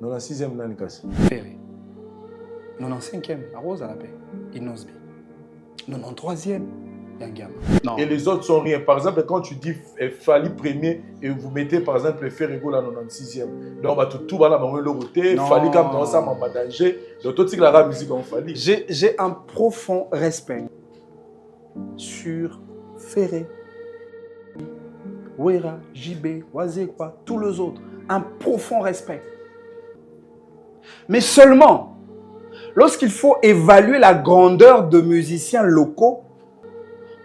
96e nani kasi. Ferré. 95e, Arose à la paix. Inosbi. 93e, Yangama. Non. Et les autres sont rien. Par exemple, quand tu dis Fali premier et vous mettez par exemple Ferrego la 96e. Donc, tout va là, le côté, Fali comme dans ça, m'a danger. Donc, tout ce qui la musique en Fali. J'ai un profond respect sur Ferré, Wera, JB, Wazekwa, tous les autres. Un profond respect. Mais seulement, lorsqu'il faut évaluer la grandeur de musiciens locaux,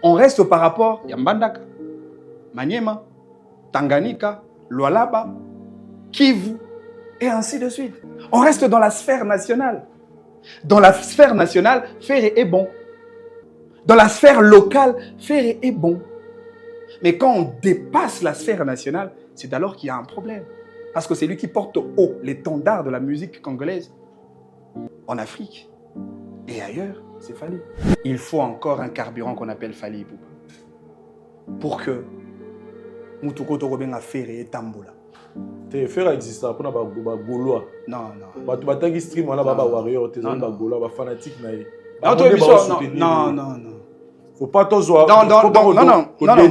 on reste par rapport à Mbandaka, Maniema, Tanganyika, Lualaba, Kivu, et ainsi de suite. On reste dans la sphère nationale. Dans la sphère nationale, Ferré est bon. Dans la sphère locale, Ferré est bon. Mais quand on dépasse la sphère nationale, c'est alors qu'il y a un problème. Parce que c'est lui qui porte haut l'étendard de la musique congolaise en Afrique et ailleurs, c'est Fali. Il faut encore un carburant qu'on appelle Fali Ipupa pour que Mutuko Torobenga Ferré et Tambola. Ferré existe pour na ba Gaulois. Non. Tu batangi stream wala ba warrior, tes ba Gaulois, ba fanatique na. Non. Faut pas tous voir. Non.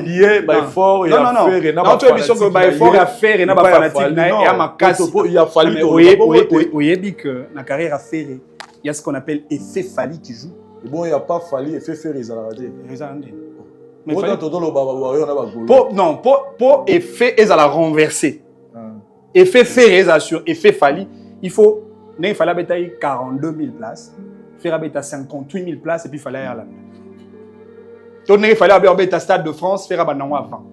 Lié ba fort et affaire et na ba fanatique. Ba fort et affaire et na ba fanatique na et ma casse. Il y a Fali. Oui, dit que na carrière à Ferré, il y a ce qu'on appelle effet Fali qui joue. Et bon, il y a pas Fali effet Ferré ça la raté. Mais pour effet ils à la renverser. Effet Ferré sur effet Fali, il faut il fallait batailler 42 000 places, faire batailler 58 000 places et puis il fallait aller à la. Donc il fallait aller à Stade de France, faire abandon avant.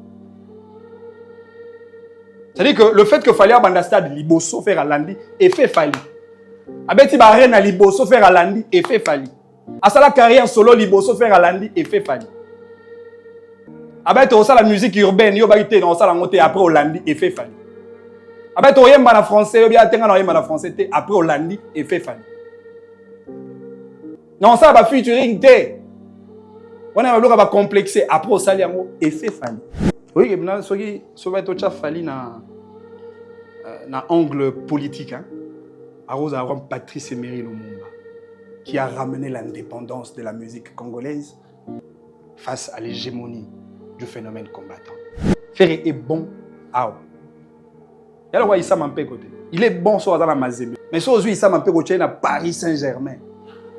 C'est-à-dire que le fait que fallait aller à Stade Liboso faire à Landi effet Fali. Abeti ba reine à Liboso faire à Landi effet Fali. À ça la carrière solo Liboso faire à Landi effet Fali. Abeti aussi la musique urbaine yo ba été dans ça la montée après au Landi effet Fali. Abeti o yemba na français yo bien tenga na yemba na français té après au Landi effet Fali. Non ça va featuring té. On a le ba complexé après au sali yango effet Fali. Oui que maintenant soki so va être Fali na angle politique hein. Arose Aram Patrice Emery Lumumba, qui a ramené l'indépendance de la musique congolaise face à l'hégémonie du phénomène combattant. Ferré est bon à il est bon sur la Mazembe. Mais sur aujourd'hui, il s'est côté à Paris Saint-Germain,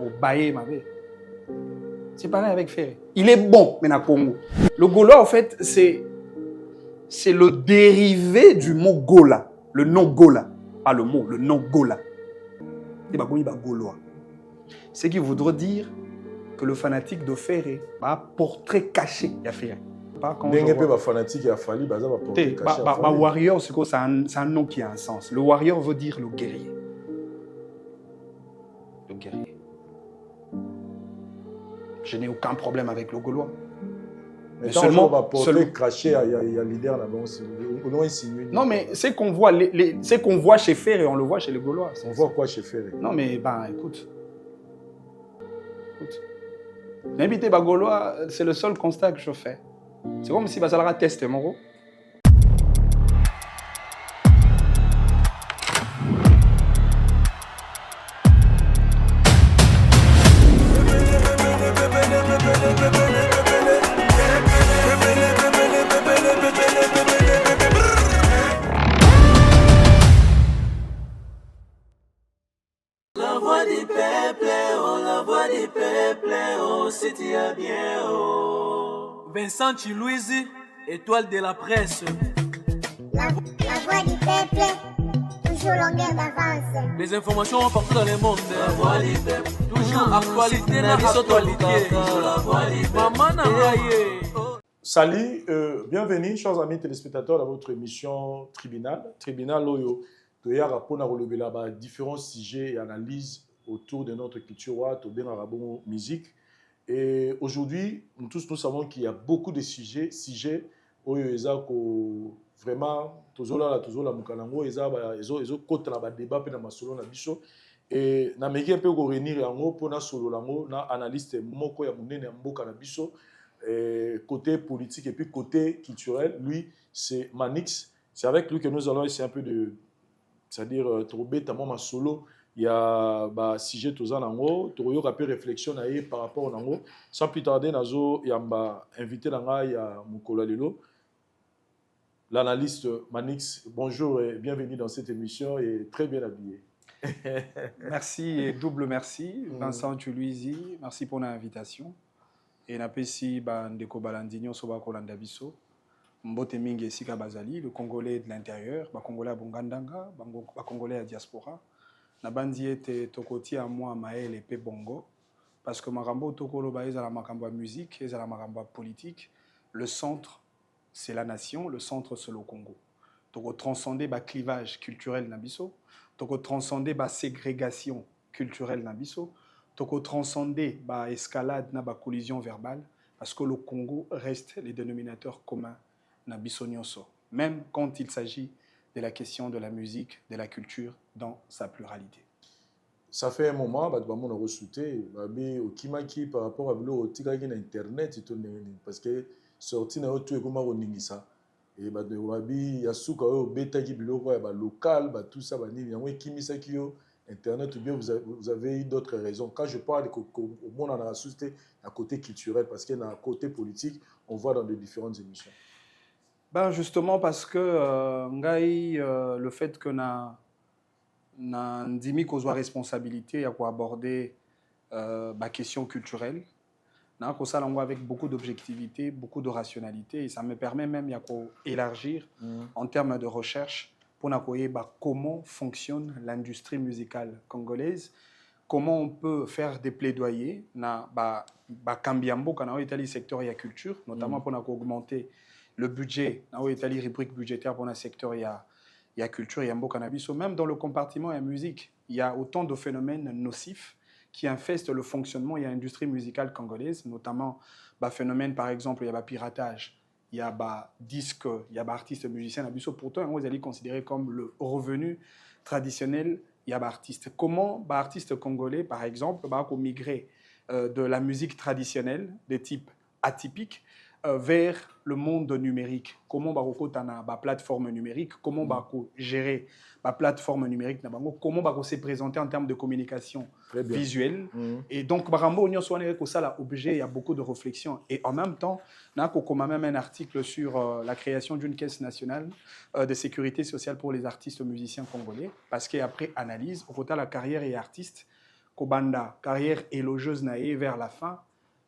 au Baye Mabé. C'est pareil avec Ferré. Il est bon, mais na Congo. Le Gaulois, en fait, c'est le dérivé du mot Gola, le nom Gola. Pas le mot, le nom Gola. Ce qui voudrait dire que le fanatique de Ferré a un portrait caché de Ferré. Fanatique a fallu, warrior, c'est un nom qui a un sens. Le warrior veut dire le guerrier. Le guerrier. Je n'ai aucun problème avec le Gaulois. Mais seulement cracher, il y a leader là-bas. Non, mais c'est qu'on voit, qu'on voit chez Ferré, on le voit chez les Gaulois. On voit quoi chez Ferré? Non, mais écoute. M'inviter les Gaulois, c'est le seul constat que je fais. C'est comme si ça leur teste, mon gros. Vincent Chilouizi, étoile de la presse. La voix du peuple, toujours longueur d'avance. Les informations partout dans le monde. La voix du peuple, toujours actualité dans l'actualité. Maman Nangaye. Salut, bienvenue, chers amis téléspectateurs, dans votre émission Tribunal. Tribunal Oyo, il y a différents sujets et analyses autour de notre culture, de la musique. Et aujourd'hui, nous tous nous savons qu'il y a beaucoup de sujets où il y a vraiment toujours la mukanango ezo côté la débat pe na masolo na biso et na meki un peu ko réunir yango pour na solo lango na analyste moko ya munene mboka na biso côté politique et puis côté culturel lui c'est Manix, c'est avec lui que nous allons essayer un peu de c'est-à-dire tobeta mama solo ya ba sujet toza nango toyoka pe réflexion na ye par rapport nango sans plus tarder nazo yamba invité nanga ya mukolo lelo l'analyste Manix. Bonjour et bienvenue dans cette émission et très bien habillé. Merci et double merci Vincent Tuluizi, merci pour l'invitation et napesi ba ndeko balandinyo so ba kolanda biso mbote mingi esika bazali le Congolais de l'intérieur, ba Congolais à Bongandanga, ba Congolais à diaspora. Na bandi ete tokoti à moi Maël et pe Bongo parce que makambo tokolo ba ezala makambo ya musique, ezala makambo ya politique. Le centre c'est la nation, le centre c'est le Congo. Toko transcender ba clivage culturel na biso, toko transcender ba ségrégation culturelle na biso, toko transcender ba escalade na ba collision verbale parce que le Congo reste les dénominateurs communs na biso nyonso, même quand il s'agit de la question de la musique, de la culture dans sa pluralité. Ça fait un moment que nous avons reçuté au Kimaki par rapport à Internet parce que sorti na tout comme on ça et il y a sous quand bêta qui local tout ça Internet ou bien vous avez eu d'autres raisons. Quand je parle au monde on a assisté à côté culturel parce qu'il y a un côté politique on voit dans de différentes émissions. Ben justement parce que le fait que na ndimi qu'on soit responsabilité à quoi aborder la question culturelle na ko ça avec beaucoup d'objectivité, beaucoup de rationalité et ça me permet même ya ko élargir en termes de recherche pour na koyer comment fonctionne l'industrie musicale congolaise, comment on peut faire des plaidoyers na kambiambo kana Italie secteur et culture notamment pour na augmenter le budget, dans les rubriques budgétaires pour le secteur, il y a culture, il y a un cannabis. Même dans le compartiment, il y a musique. Il y a autant de phénomènes nocifs qui infestent le fonctionnement. Il y a l'industrie musicale congolaise, notamment le phénomène, par exemple, il y a le piratage, il y a le disque, il y a l'artiste musicien. Pourtant, vous allez considérer comme le revenu traditionnel, il y a l'artiste. Comment l'artiste congolais, par exemple, va migrer de la musique traditionnelle, de type atypique, vers le monde numérique. Comment la plateforme numérique, comment gérer la plateforme numérique, comment se présenter en termes de communication visuelle. Et donc, il y a beaucoup de réflexions. Et en même temps, on a même un article sur la création d'une caisse nationale de sécurité sociale pour les artistes musiciens congolais. Parce qu'après analyse, au côté de la carrière et artiste, Kobanda, carrière élogieuse vers la fin,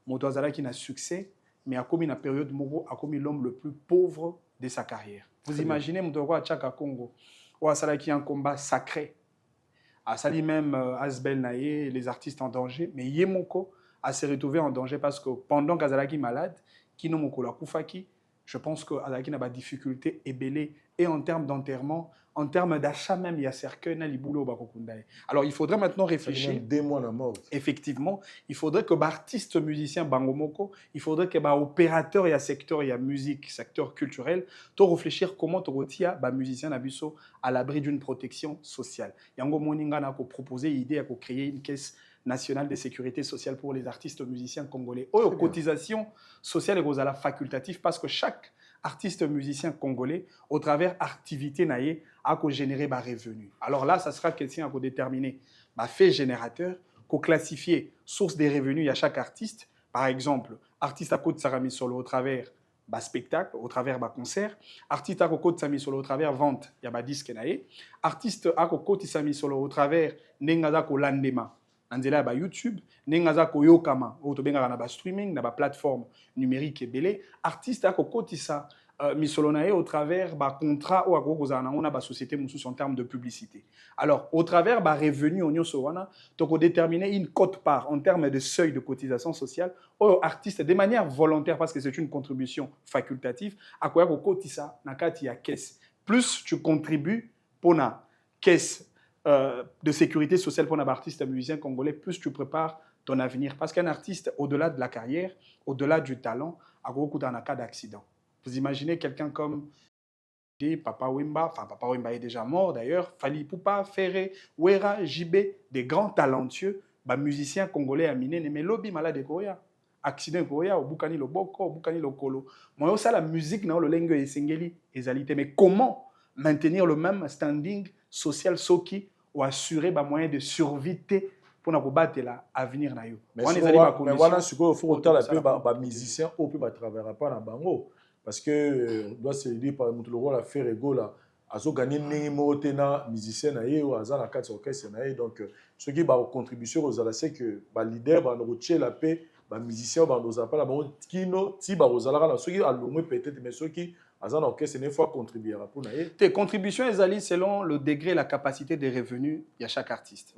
Motozala qui n'a succès, mais a commis une période Mogo a commis l'homme le plus pauvre de sa carrière. Vous imaginez Mutoko à Tchaka Congo, ou à Salaki un combat sacré, à Sali même Asbel Naye, les artistes en danger, mais Yemoko a se retrouvé en danger parce que pendant qu'Azalaki malade, Kino Moko la Koufaki, je pense que Azalaki n'a pas de difficulté ébélée et en termes d'enterrement, en termes d'achat même, il y a cercueil na libulo bakokundaye. Alors il faudrait maintenant réfléchir. Des mois la mort. Effectivement, il faudrait que l'artiste musicien Bangomoko, il faudrait que l'opérateur et secteur et musique, secteur culturel, to réfléchir comment to retia musicien nabiso à l'abri d'une protection sociale. Yango moninga na ko proposer idée à ko créer une caisse nationale de sécurité sociale pour les artistes musiciens congolais. Oh, cotisation sociale et la facultative parce que chaque artiste musicien congolais, au travers activité naïe, a généré des revenus. Alors là, ça sera question à déterminer fait générateur, qu'on classifier source des revenus à chaque artiste. Par exemple, artiste à côté Sarami Solo au travers spectacle, au travers concert, artiste à côté Sami Solo au travers vente, il y a disque naïe, artiste à côté Sami Solo au travers Nengaza ko landema. Anzela ba YouTube, nengaza ko yokama, o to benga na ba streaming, na ba plateforme numérique et belé, artiste à côté ça misolonae au travers contrat ou à on a société en termes de publicité. Alors au travers revenu on yosowana donc déterminer une quote-part en termes de seuil de cotisation sociale aux artistes de manière volontaire parce que c'est une contribution facultative à quoi cotisa nakati ya caisse. Plus tu contribues pour la caisse de sécurité sociale pour un artiste musicien congolais, plus tu prépares ton avenir parce qu'un artiste au-delà de la carrière, au-delà du talent, a beaucoup dans un cas d'accident. Vous imaginez quelqu'un comme Papa Wemba est déjà mort d'ailleurs, Fali Poupa, Ferré, Wera, Jibé, des grands talentueux, musiciens congolais à Mine, mais lobby malade de Korea. Accident Korea, au Bukani le Boko, au Bukani le Kolo. Moi, ça, la musique, non, le langue est singeli, ezalité. Mais comment maintenir le même standing social soki ou assurer ba moyen de survie pour na kobattre l'avenir na yo. Mais voilà ce qu'il faut autant la musicien au peut travailler pas dans bango parce que doit se dire par exemple le rôle à faire ego là azo gagner nimo tena musicien na ye ou azana quatre orchestre na ye donc ce qui va contribution aux ala c'est que ba leader ba no la paix ba musicien ba no zapala ba kino ti ba ozala na ce qui a le peut-être mais ce qui azana orchestre une fois contribuera pour na ye. Tes contributions ezali selon le degré et la capacité des revenus il y a chaque artiste.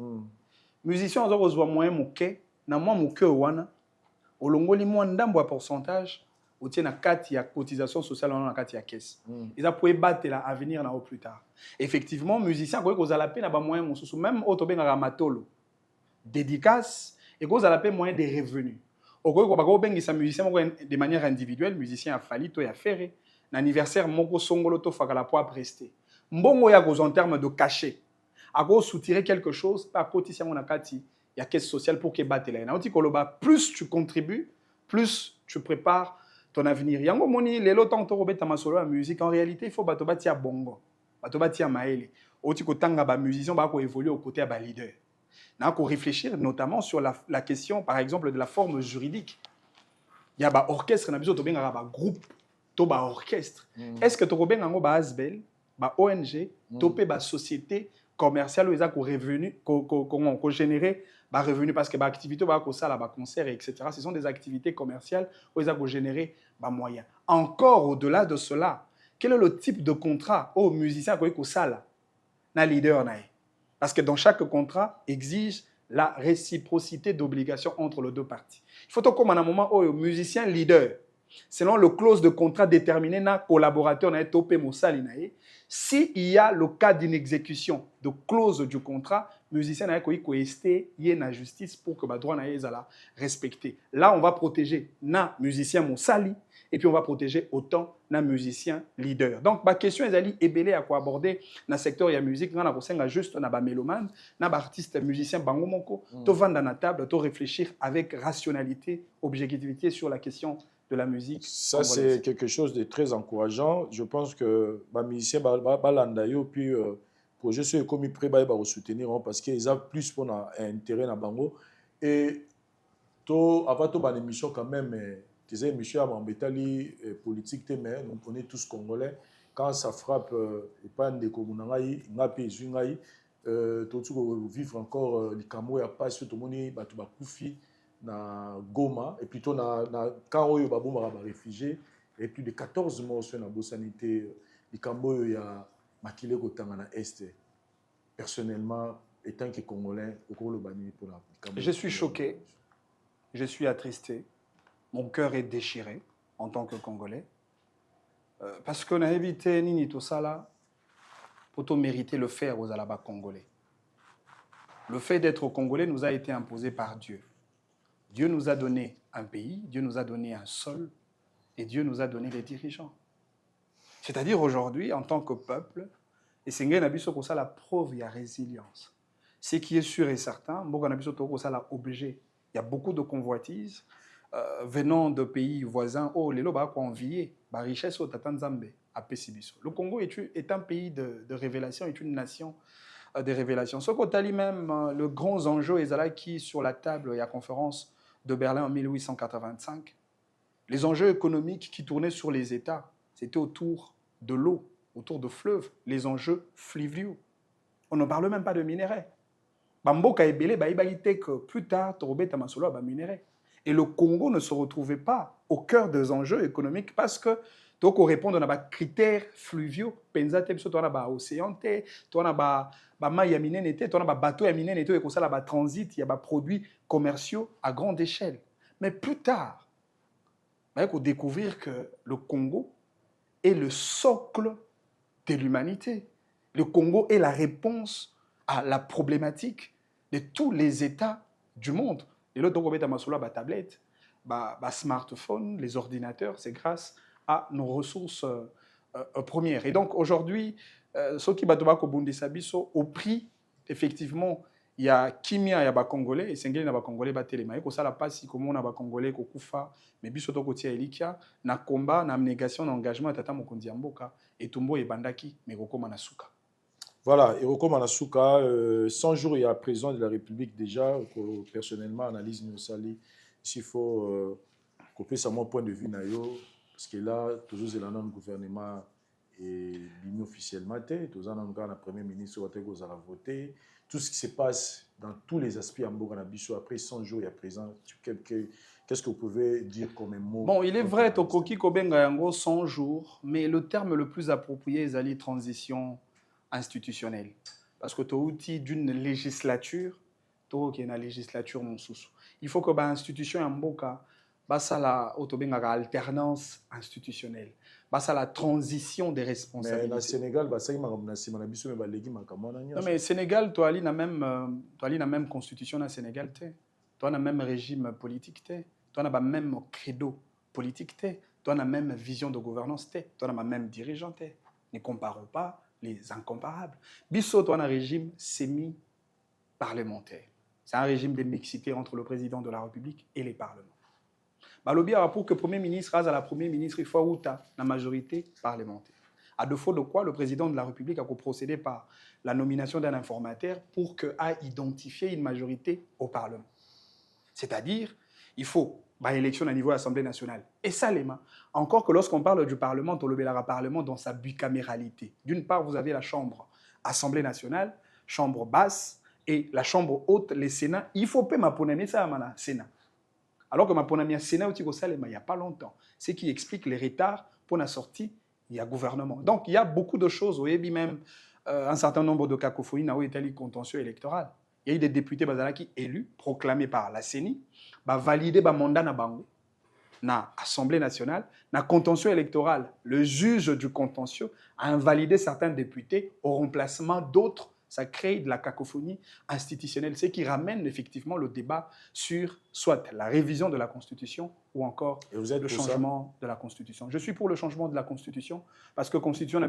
Musicien ozo kozwa moyen moke na moi moke wana olongoli mo ndambo ya pourcentage otie na kati ya cotisation sociale na kati ya caisse. Ils a poué battre l'avenir na au plus tard. Effectivement, musicien ko kozala pe na ba moyen mosusu même otobenga matolo. Dédicace et kozala pe moyen des revenus. Okoki ko bako bengisa musicien moko de manière individuelle, musicien a fali to ya ferré, na anniversaire moko songolo to fakala po prester. Mbongo ya kozo en termes de cachet. Ako soutirer quelque chose pa cotisation na kati ya caisse sociale pour que batte la. Na oti koloba plus tu contribues, plus tu prépares ton avenir. Yango moni lelo tant to robeta masolo la musique en réalité il faut bato batia bongo. Bato batia maele. Oti ko tanga ba musicien ba ko évoluer aux côtés ba leader. Na ko réfléchir notamment sur la question par exemple de la forme juridique. Il y a ba orchestre na biso to benga ba groupe to ba orchestre. Est-ce que to ko benga ngo ba asbel, ba ONG, to pe ba société commerciale ou ko revenu ko générer ba revenu parce que ba activité ba ko ça là ba concert etc. Ce sont des activités commerciales où ils ont généré ba moyens. Encore au-delà de cela, quel est le type de contrat au musicien ko ça là na leader na? Parce que dans chaque contrat exige la réciprocité d'obligation entre les deux parties. Il faut comme à un moment où musicien leader selon le clause de contrat déterminé na collaborateur na topé mosali na ye. Si il y a le cas d'une exécution de clause du contrat, musicien na ko esté yé na justice pour que ba droit na ezala respecté. Là on va protéger na musicien mosali et puis on va protéger autant na musicien leader. Donc ma question ezali ebelé à quoi aborder na secteur ya musique na ko senga juste na ba mélomane na ba artiste musicien bango moko to vanda na table to réfléchir avec rationalité, objectivité sur la question de la musique. Ça, c'est quelque chose de très encourageant. Je pense que les musiciens balandayo puis projet sur comme prêt ba soutenir parce qu'ils ont plus pour intérêt na bango et to avant to ban émission quand même des émissions à Mambetali politique mais on connaît tous congolais quand ça frappe et pas des communangai ngapi zungai to vivre encore les camo ya pas tout le monde ba to ba kufi na Goma et plutôt quand oyo babomba ba réfugiés et plus de 14 morts sur la sanité les cambo ya makile kotanga na est personnellement étant que congolais au le bani pour la je suis choqué, je suis attristé, mon cœur est déchiré en tant que congolais parce qu'on a évité nini tout ça là pour tout mériter le faire aux alaba congolais. Le fait d'être congolais nous a été imposé par Dieu. Dieu nous a donné un pays, Dieu nous a donné un sol et Dieu nous a donné les dirigeants. C'est-à-dire aujourd'hui, en tant que peuple, et c'est la preuve, il y a résilience. Ce qui est sûr et certain, il y a beaucoup de convoitises venant de pays voisins. Oh, les loba quoi envier, la richesse au Tatanzambe à Pessibiso. Le Congo est un pays de révélation, est une nation de révélation. Ce côté même, le grand enjeu est là qui sur la table, il y a conférence de Berlin en 1885. Les enjeux économiques qui tournaient sur les États, c'était autour de l'eau, autour de fleuves, les enjeux fluviaux. On ne parle même pas de minerais. Bamboka et Belé, que plus tard, Torobé Tamasolo a minerais. Et le Congo ne se retrouvait pas au cœur des enjeux économiques parce que donc on répond à des critères fluviaux. Penza te biso to na ba océan te, to na ba mai ya minene te, to na ba bateau ya minene te et comme ça là ba transit, il y a ba produits commerciaux à grande échelle. Mais plus tard, il faut découvrir que le Congo est le socle de l'humanité. Le Congo est la réponse à la problématique de tous les États du monde. Et là, donc on met ma tablette, smartphone, les ordinateurs, c'est grâce à nos ressources premières. Et donc aujourd'hui, ce qui va au prix, effectivement, il y a Kimia, il y a Congolais, et Sengeli na Congolais batelema. Et ça la passe comme on a Congolais ko kufa, mais biso to kotia elikia na combat, na abnégation, na engagement tata mokondi mboka et tumbo e bandaki mais kokoma na suka. Voilà, et comme Manasuka, 100 jours, il y a président de la République déjà, que personnellement, analyse Sali. S'il faut couper ça mon point de vue, parce que là, toujours, c'est le gouvernement et bimi officiellement, tous le premier ministre qui a voté. Tout ce qui se passe dans tous les aspects en Boganabiso, après 100 jours, il y a présent. Qu'est-ce que vous pouvez dire comme un mot? Bon, il est vrai, Tokoki Kobenga Yango 100 jours, mais le terme le plus approprié est la transition institutionnelle. Parce que tu as outil d'une législature, tu as une législature, mon sous. Il faut que l'institution en Boka, ça la alternance institutionnelle, ça la transition des responsabilités. Mais au Sénégal, non, mais Sénégal, tu as la même constitution dans le Sénégal, tu as le même régime politique, tu as le même credo politique, tu as la même vision de gouvernance, tu as le même dirigeant. Ne comparons pas les incomparables. Bissot, tu as un régime semi-parlementaire. C'est un régime de mixité entre le président de la République et les parlements. Malobia, pour que le Premier ministre rase à la Premier ministre, il faut la majorité parlementaire. À défaut de quoi, le président de la République a procédé par la nomination d'un informateur pour identifier une majorité au Parlement. C'est-à-dire, il faut une élection à niveau de l'Assemblée nationale. Et ça, encore que lorsqu'on parle du Parlement, on le Parlement dans sa bicaméralité. D'une part, vous avez la Chambre Assemblée nationale, Chambre basse, et la Chambre haute, le Sénat. Il faut pas m'apponner ça à la Sénat. Alors que m'apponner Sénat il n'y a pas longtemps. Ce qui explique les retards pour la sortie, il y a gouvernement. Donc, il y a beaucoup de choses. Vous voyez, même un certain nombre de cacophonies dans le contentieux électoral. Il y a eu des députés qui élus, proclamés par la CENI, validés le mandat dans l'Assemblée nationale, dans le contentieux électoral. Le juge du contentieux a invalidé certains députés au remplacement d'autres. Ça crée de la cacophonie institutionnelle, ce qui ramène effectivement le débat sur soit la révision de la Constitution ou encore le changement de la Constitution. Je suis pour le changement de la Constitution parce que la Constitution,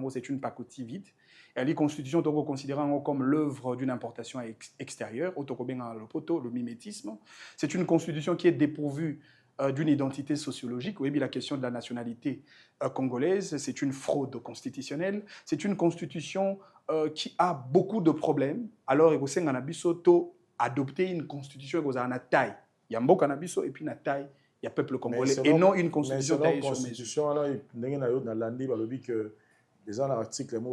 c'est une pacotille vide. Et la Constitution, on considère comme l'œuvre d'une importation extérieure, le mimétisme. C'est une Constitution qui est dépourvue d'une identité sociologique. Oui, la question de la nationalité congolaise, c'est une fraude constitutionnelle. C'est une constitution qui a beaucoup de problèmes. Alors, il faut adopter une constitution qui a une taille. Il y a un beau cannabis et puis une taille. Il y a peuple congolais et non une constitution taillée sur mesure. Mais selon la constitution, il y a des articles qui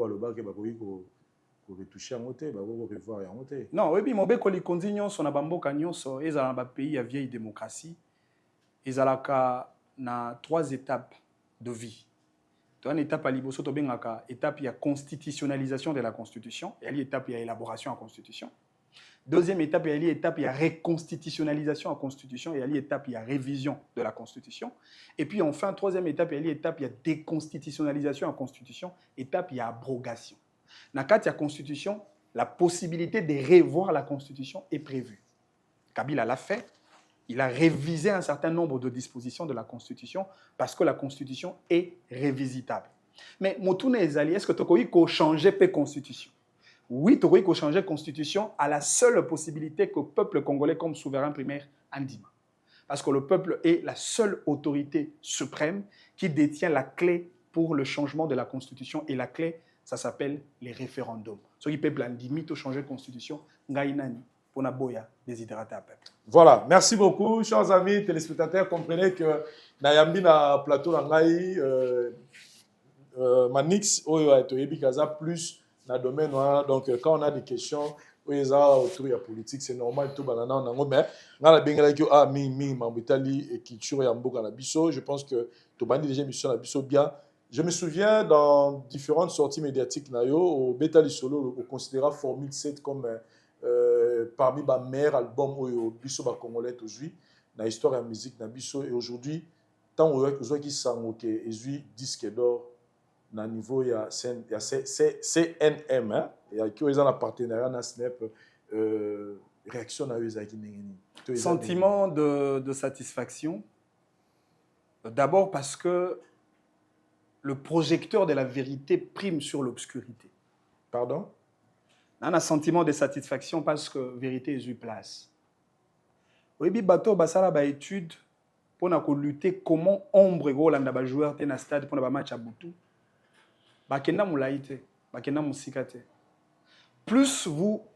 retoucher en côté, revoir en côté. Non, oui, mais les conditions sont dans un pays à vieille démocratie. Ils ont trois étapes de vie. Une étape à l'étape il y a constitutionnalisation de la Constitution, et l'étape il y a élaboration en Constitution. Deuxième étape, il y a reconstitutionnalisation en Constitution, et l'étape il y a révision de la Constitution. Et puis enfin, troisième étape, il y a déconstitutionnalisation en Constitution, étape il y a abrogation. Dans le cas de la Constitution, la possibilité de revoir la Constitution est prévue. Kabila l'a fait. Il a révisé un certain nombre de dispositions de la Constitution parce que la Constitution est révisitable. Mais Motoune Ezali, est-ce que tu as changer la Constitution? Oui, tu as changer la Constitution à la seule possibilité que le peuple congolais comme souverain primaire Andima. Parce que le peuple est la seule autorité suprême qui détient la clé pour le changement de la Constitution. Et la clé, ça s'appelle les référendums. Ce qui le peuple Andimi, tu changer la Constitution, Ngaïnani. Voilà, merci beaucoup, chers amis téléspectateurs. Comprenez que Nayambi na plateau Nangai Manix plus na domaine donc quand on a des questions autour de la politique, c'est normal tout banana mais na bengala ki mi mambitali et culture ya mboka na biso. Je pense que to bandi déjà mission na biso bien. Je me souviens dans différentes sorties médiatiques nayo au Betali Solo on considéra Formule 7 comme parmi les meilleurs albums au biso ba congolais aujourd'hui dans l'histoire de la musique na biso. Et aujourd'hui tant on voit qui sang que ezui disque d'or na niveau ya CNM hein et qui ont un partenariat na Snap réaction na ezaki ningini sentiment de satisfaction d'abord parce que le projecteur de la vérité prime sur l'obscurité. Pardon? On a un sentiment de satisfaction parce que la vérité est sur place. Oui, bateau basala ba étude pour lutter comment ombre golanda ba joueur te na stade pour na ba match à Butu. Ba kenda mulaite, ba kenda musikate. plus vous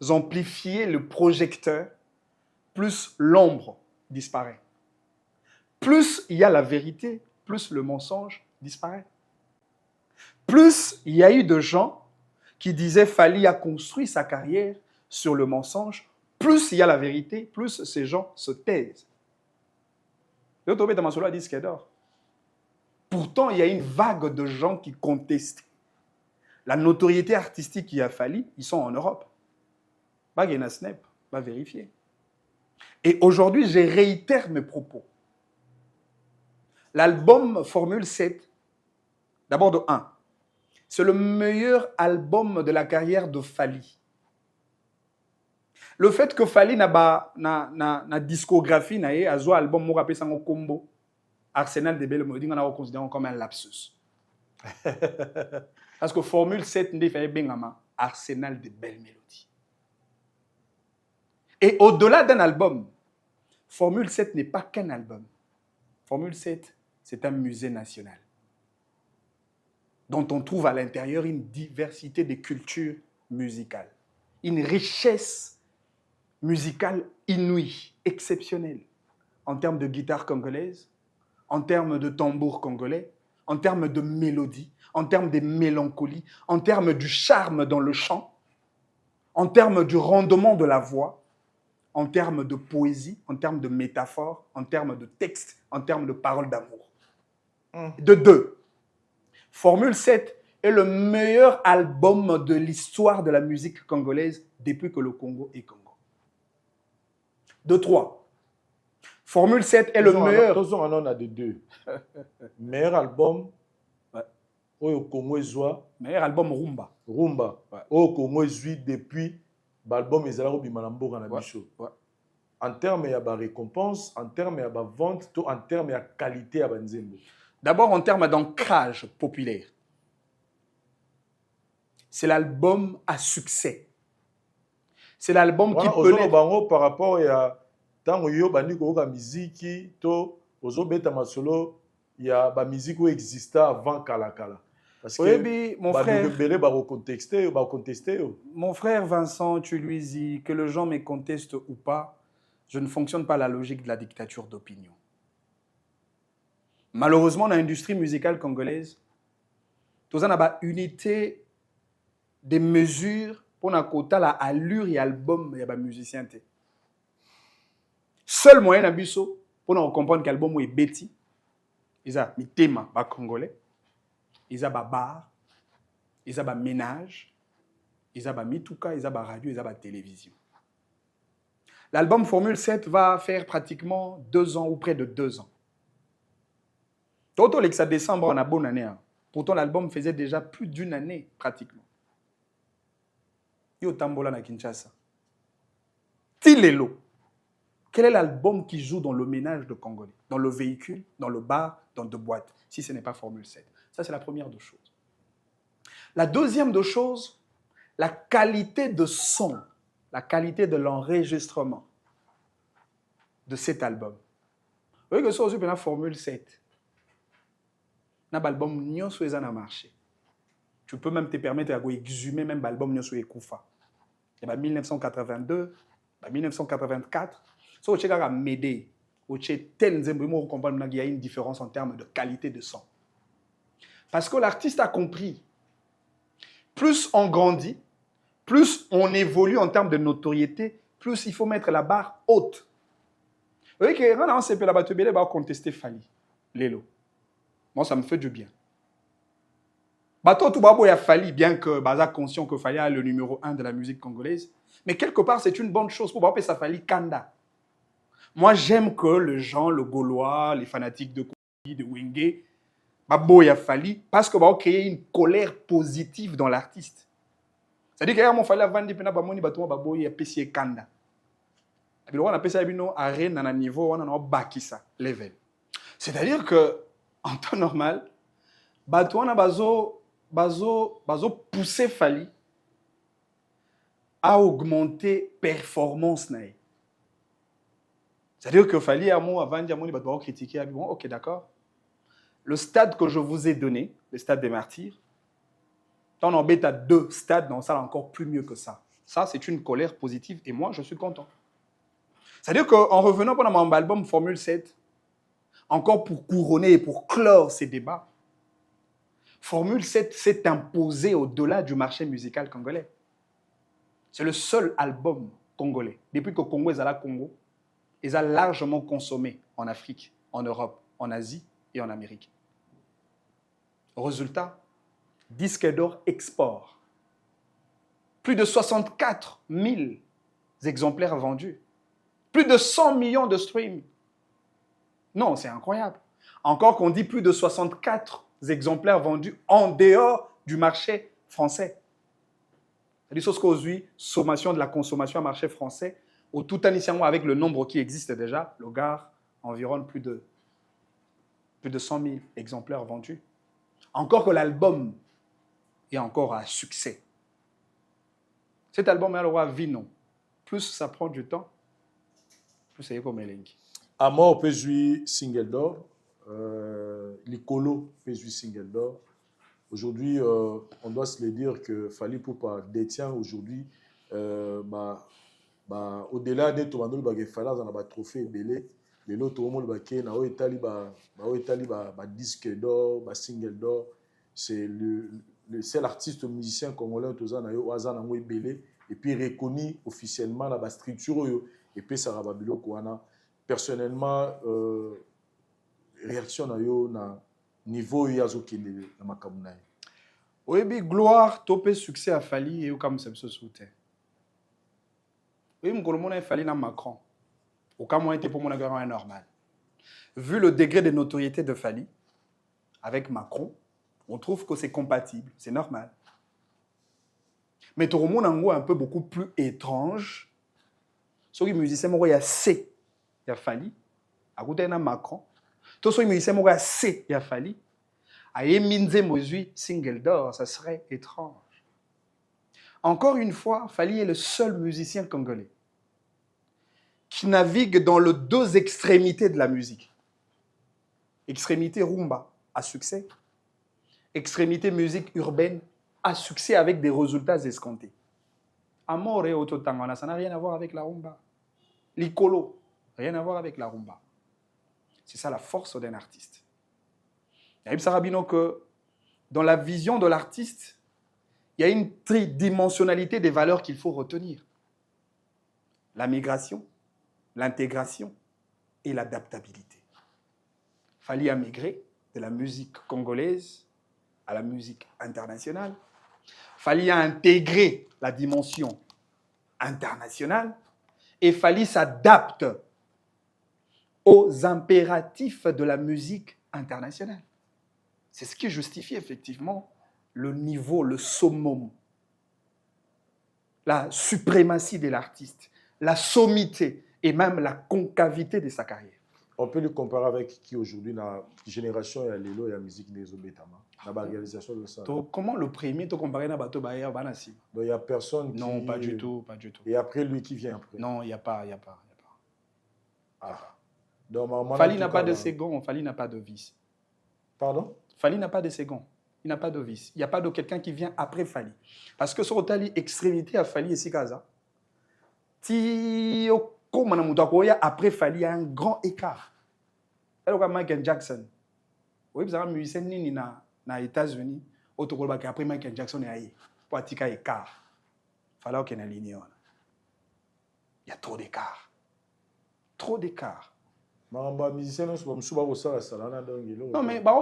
amplifiez le projecteur, plus l'ombre disparaît. Plus il y a la vérité, plus le mensonge disparaît. Plus il y a eu de gens qui disaient Fally a construit sa carrière sur le mensonge, plus il y a la vérité, plus ces gens se taisent. L'autre Tamasolo a dit ce qu'il adore. Pourtant, il y a une vague de gens qui contestent la notoriété artistique qu'il y a Fally, ils sont en Europe. Bagena Snap va vérifier. Et aujourd'hui, je réitère mes propos. L'album Formule 7, d'abord de 1, c'est le meilleur album de la carrière de Fally. Le fait que Fally na discographie, na un album, moi rappelle ça en combo, Arsenal de Belle Mélodie, on a considéré comme un lapsus. Parce que Formule 7, on fait bien Arsenal de Belle Mélodie. Et au-delà d'un album, Formule 7 n'est pas qu'un album. Formule 7, c'est un musée national dont on trouve à l'intérieur une diversité de cultures musicales, une richesse musicale inouïe, exceptionnelle, en termes de guitare congolaise, en termes de tambour congolais, en termes de mélodie, en termes de mélancolie, en termes du charme dans le chant, en termes du rendement de la voix, en termes de poésie, en termes de métaphore, en termes de texte, en termes de paroles d'amour. De 2. Formule 7 est le meilleur album de l'histoire de la musique congolaise depuis que le Congo est Congo. De 3. Formule 7 est le meilleur... On a de 2. Meilleur album, au Congo Ezoa. Meilleur album Rumba. Rumba. Au Congo Ezoa depuis l'album Ezala Bimalambo Ranabicho. En termes de récompense, en termes de vente, en termes de qualité à Banzembo. D'abord, en termes d'ancrage populaire. C'est l'album à succès. C'est l'album qui peut... Par rapport à tant que bandi ko ka musique to ozo beta masolo il y a la musique qui existait avant Kalakala. Parce que mon frère Vincent, tu lui dis que le gens me contestent ou pas, je ne fonctionne pas à la logique de la dictature d'opinion. Malheureusement, dans l'industrie musicale congolaise, tout ça n'a unité des mesures pour na kota la allure et album ya ba musicien té. Seul moyen na biso pour na comprendre qu'album est beti, isa mitema ba congolais, isa ba bar, isa ba ménage, isa ba mituka, isa ba radio, isa ba télévision. L'album Formule 7 va faire pratiquement 2 ans ou près de 2 ans. Toto l'exa décembre on a bonne année. Pourtant l'album faisait déjà plus d'1 année pratiquement. Yo Tambola na Kinshasa. Tilelo. Quel est l'album qui joue dans le ménage de Congolais? Dans le véhicule, dans le bar, dans 2 boîtes, si ce n'est pas Formule 7. Ça, c'est la première des choses. La deuxième des choses, la qualité de son, la qualité de l'enregistrement de cet album. Vous voyez que ça aussi, la Formule 7. L'album n'y a marché. Tu peux même te permettre d'exhumer même l'album n'y a Koufa. Il y a 1982, 1984. So, tu as m'aider. Il y a une différence en termes de qualité de son. Parce que l'artiste a compris. Plus on grandit, plus on évolue en termes de notoriété, plus il faut mettre la barre haute. Vous voyez que quand on s'est fait la batte, on va contester Fally. Lélo. Moi, ça me fait du bien. Bateau tout babo a Fally, bien que Baza conscient que Fally est le numéro 1 de la musique congolaise. Mais quelque part, c'est une bonne chose pour appeler ça Fally Kanda. Moi, j'aime que les gens, le Gaulois, les fanatiques de Kogi, de Wenge, babo a Fally, parce que va créer une colère positive dans l'artiste. C'est-à-dire que mon Fally avant de pena bamoni bato babo ya pesi Kanda. Et puis on appelle ça bino arène à un niveau on a bakisa level. C'est-à-dire que en temps normal, bato on a bazo pousser Fally à augmenter performance nae. C'est-à-dire que Fally avant de dire bato va critiquer bon OK d'accord. Le stade que je vous ai donné, le stade des martyrs, Tant on bête à 2 stades, dans ça encore plus mieux que ça. Ça, c'est une colère positive et moi, je suis content. C'est-à-dire qu'en revenant pendant mon album Formule 7, encore pour couronner et pour clore ces débats, Formule 7 s'est imposé au-delà du marché musical congolais. C'est le seul album congolais. Depuis que Congo est à la Congo, ils ont largement consommé en Afrique, en Europe, en Asie et en Amérique. Résultat, disque d'or export. Plus de 64 000 exemplaires vendus. Plus de 100 millions de streams. Non, c'est incroyable. Encore qu'on dit plus de 64 exemplaires vendus en dehors du marché français. C'est-à-dire qu'aujourd'hui, sommation de la consommation au marché français, au tout initialement avec le nombre qui existe déjà, le Gard environne plus de 100 000 exemplaires vendus. Encore que l'album est encore un succès. Cet album est à Vino. Plus ça prend du temps, plus c'est comme Elengi. Amor peut jouer single d'or. Licolo peut jouer single d'or. Aujourd'hui, on doit se le dire que Fally Ipupa détient aujourd'hui, au-delà de tout le monde, Fally a un trophée belé. Les autres, il y a un disque d'or, un single d'or. C'est le seul artiste musicien congolais qui a un belé et puis reconnu officiellement la structure et puis ça va personnellement réaction na niveau yazokende na makamuna. Oui, gloire, topé succès à Fally et comme ça se soutient. Oui, mon a Fally na Macron. Au cas où était pour mon agrément normal. Vu le degré de notoriété de Fally avec Macron, on trouve que c'est compatible, c'est normal. Mais tout le monde est un peu beaucoup plus étrange. Ceux qui musiciens, il y a C, il y a Fally, à côté de Macron. Tous ceux qui musiciens, il y a C, il y a Fally. À Yeminze Mozui, single d'or, ça serait étrange. Encore une fois, Fally est le seul musicien congolais qui navigue dans les 2 extrémités de la musique. Extrémité rumba, à succès. Extrémité musique urbaine, à succès avec des résultats escomptés. Amor et Ototangana, ça n'a rien à voir avec la rumba. Licolo, rien à voir avec la rumba. C'est ça la force d'un artiste. Il y a que dans la vision de l'artiste, il y a une tridimensionnalité des valeurs qu'il faut retenir. La migration, l'intégration et l'adaptabilité. Fally a migré de la musique congolaise à la musique internationale. Fally a intégré la dimension internationale et Fally s'adapte aux impératifs de la musique internationale. C'est ce qui justifie effectivement le niveau, le summum, la suprématie de l'artiste, la sommité et même la concavité de sa carrière. On peut le comparer avec qui aujourd'hui, la génération et l'élo et la musique des Obetama, la réalisation de ça. Comment le premier te comparer à Bato Bayer Banassi? Donc il n'y a personne qui... Non, pas du tout, pas du tout. Et après lui qui vient après? Non, il n'y a pas. Ah. Donc, Fally n'a pas de second, Fally n'a pas de vice. Pardon? Fally n'a pas de second, il n'a pas de vice. Il n'y a pas de quelqu'un qui vient après Fally. Parce que sur Otali, extrémité à Fally et Sikaza, après Fally, il y a un grand écart. C'est comme Michael Jackson. Oui, vous avez un musicien aux États-Unis, après Michael Jackson est allé. Pour attirer un écart. Il fallait qu'il y ait une ligne. Il y a trop d'écart. Trop d'écart. Non, mais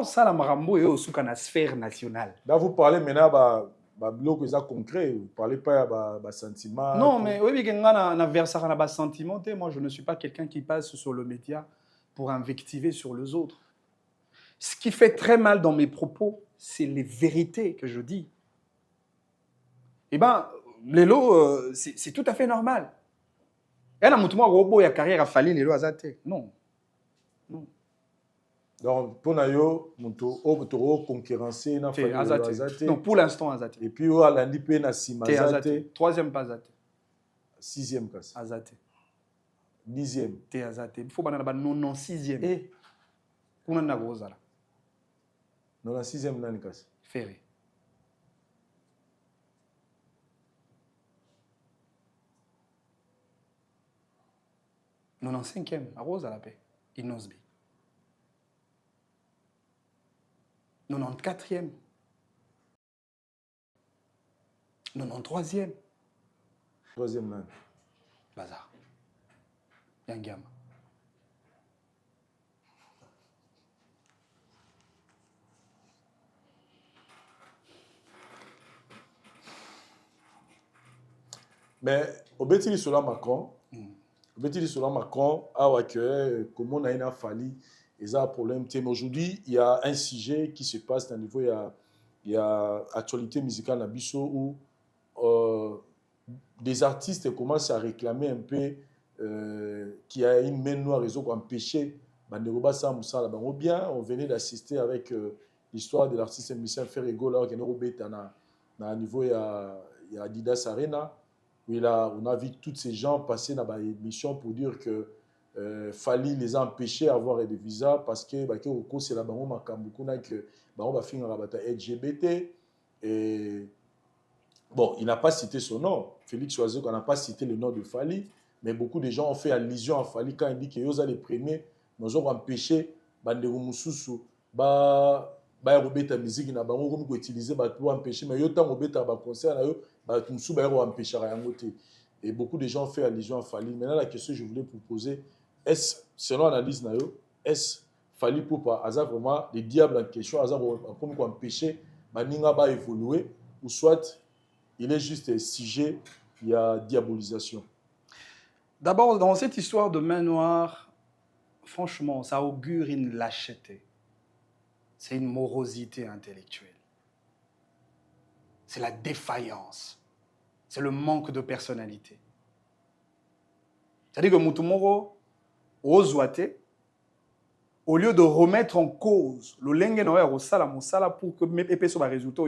ça la marambo est aussi dans la sphère nationale. Là, vous parlez maintenant de concret, vous ne parlez pas de sentiments. Non, mais oui, na sentiment. Moi, je ne suis pas quelqu'un qui passe sur le média pour invectiver sur les autres. Ce qui fait très mal dans mes propos, c'est les vérités que je dis. Eh bien, Lelo, c'est tout à fait normal. Et là, il y a carrière à Fally, Lelo Azate. Non. Non. Donc, pour nous, on concurrencer na Fally Azate. Non, pour l'instant, Azate. Et puis, on a l'indipé na Sima Azate. 3e pas Azate. 6e casse. Azate. 10e. T'es Azate. Il faut pas non 6e. Et pour nous, on a non, la 6e, non, casse. Ferré. 95e, à Rose à la paix, Inosbi. 94e. 93e. Troisième là. Bazar. Yangama. Mais au Bétili Sola Macron, au Bétili Sola Macron, comment on a une fallu, il y a un problème. Mais aujourd'hui, il y a un sujet qui se passe dans le niveau, il y a actualité musicale dans Bissau où des artistes commencent à réclamer un peu qu'il y a une main noire, ils ont empêché Banderoba Samoussa là-bas. Ou bien on venait d'assister avec l'histoire de l'artiste musicien Ferrego là, qui est dans un niveau, il y a Adidas Arena. Oui, là, on a vu tous ces gens passer dans l'émission pour dire que Fali les a empêchés d'avoir des visas parce que au cours c'est là-bas que on va finir la bataille LGBT. Et bon, il n'a pas cité son nom. Félix Oiseau n'a pas cité le nom de Fali, mais beaucoup de gens ont fait allusion à Fali quand il dit que eux les premiers nous ont empêché Bandero Moussousou robeta musique na bango comme utiliser pour empêcher mais yo tant robeta ba concert na yo ba tumsu ba empêcher yango te. Et beaucoup de gens ont fait allusion à Fali. Maintenant la question que je voulais vous poser, est-ce selon l'analyse na yo, est-ce Fali pour hasard vraiment les diables en question hasard pour empêcher baninga ba évoluer ou soit il est juste un sujet, il y a diabolisation. D'abord, dans cette histoire de main noire, franchement, ça augure une lâcheté. C'est une morosité intellectuelle. C'est la défaillance. C'est le manque de personnalité. C'est-à-dire que Moutoumoro, Ozouate, au lieu de remettre en cause le lengue noir au sala pour que mes pépés soient résultats,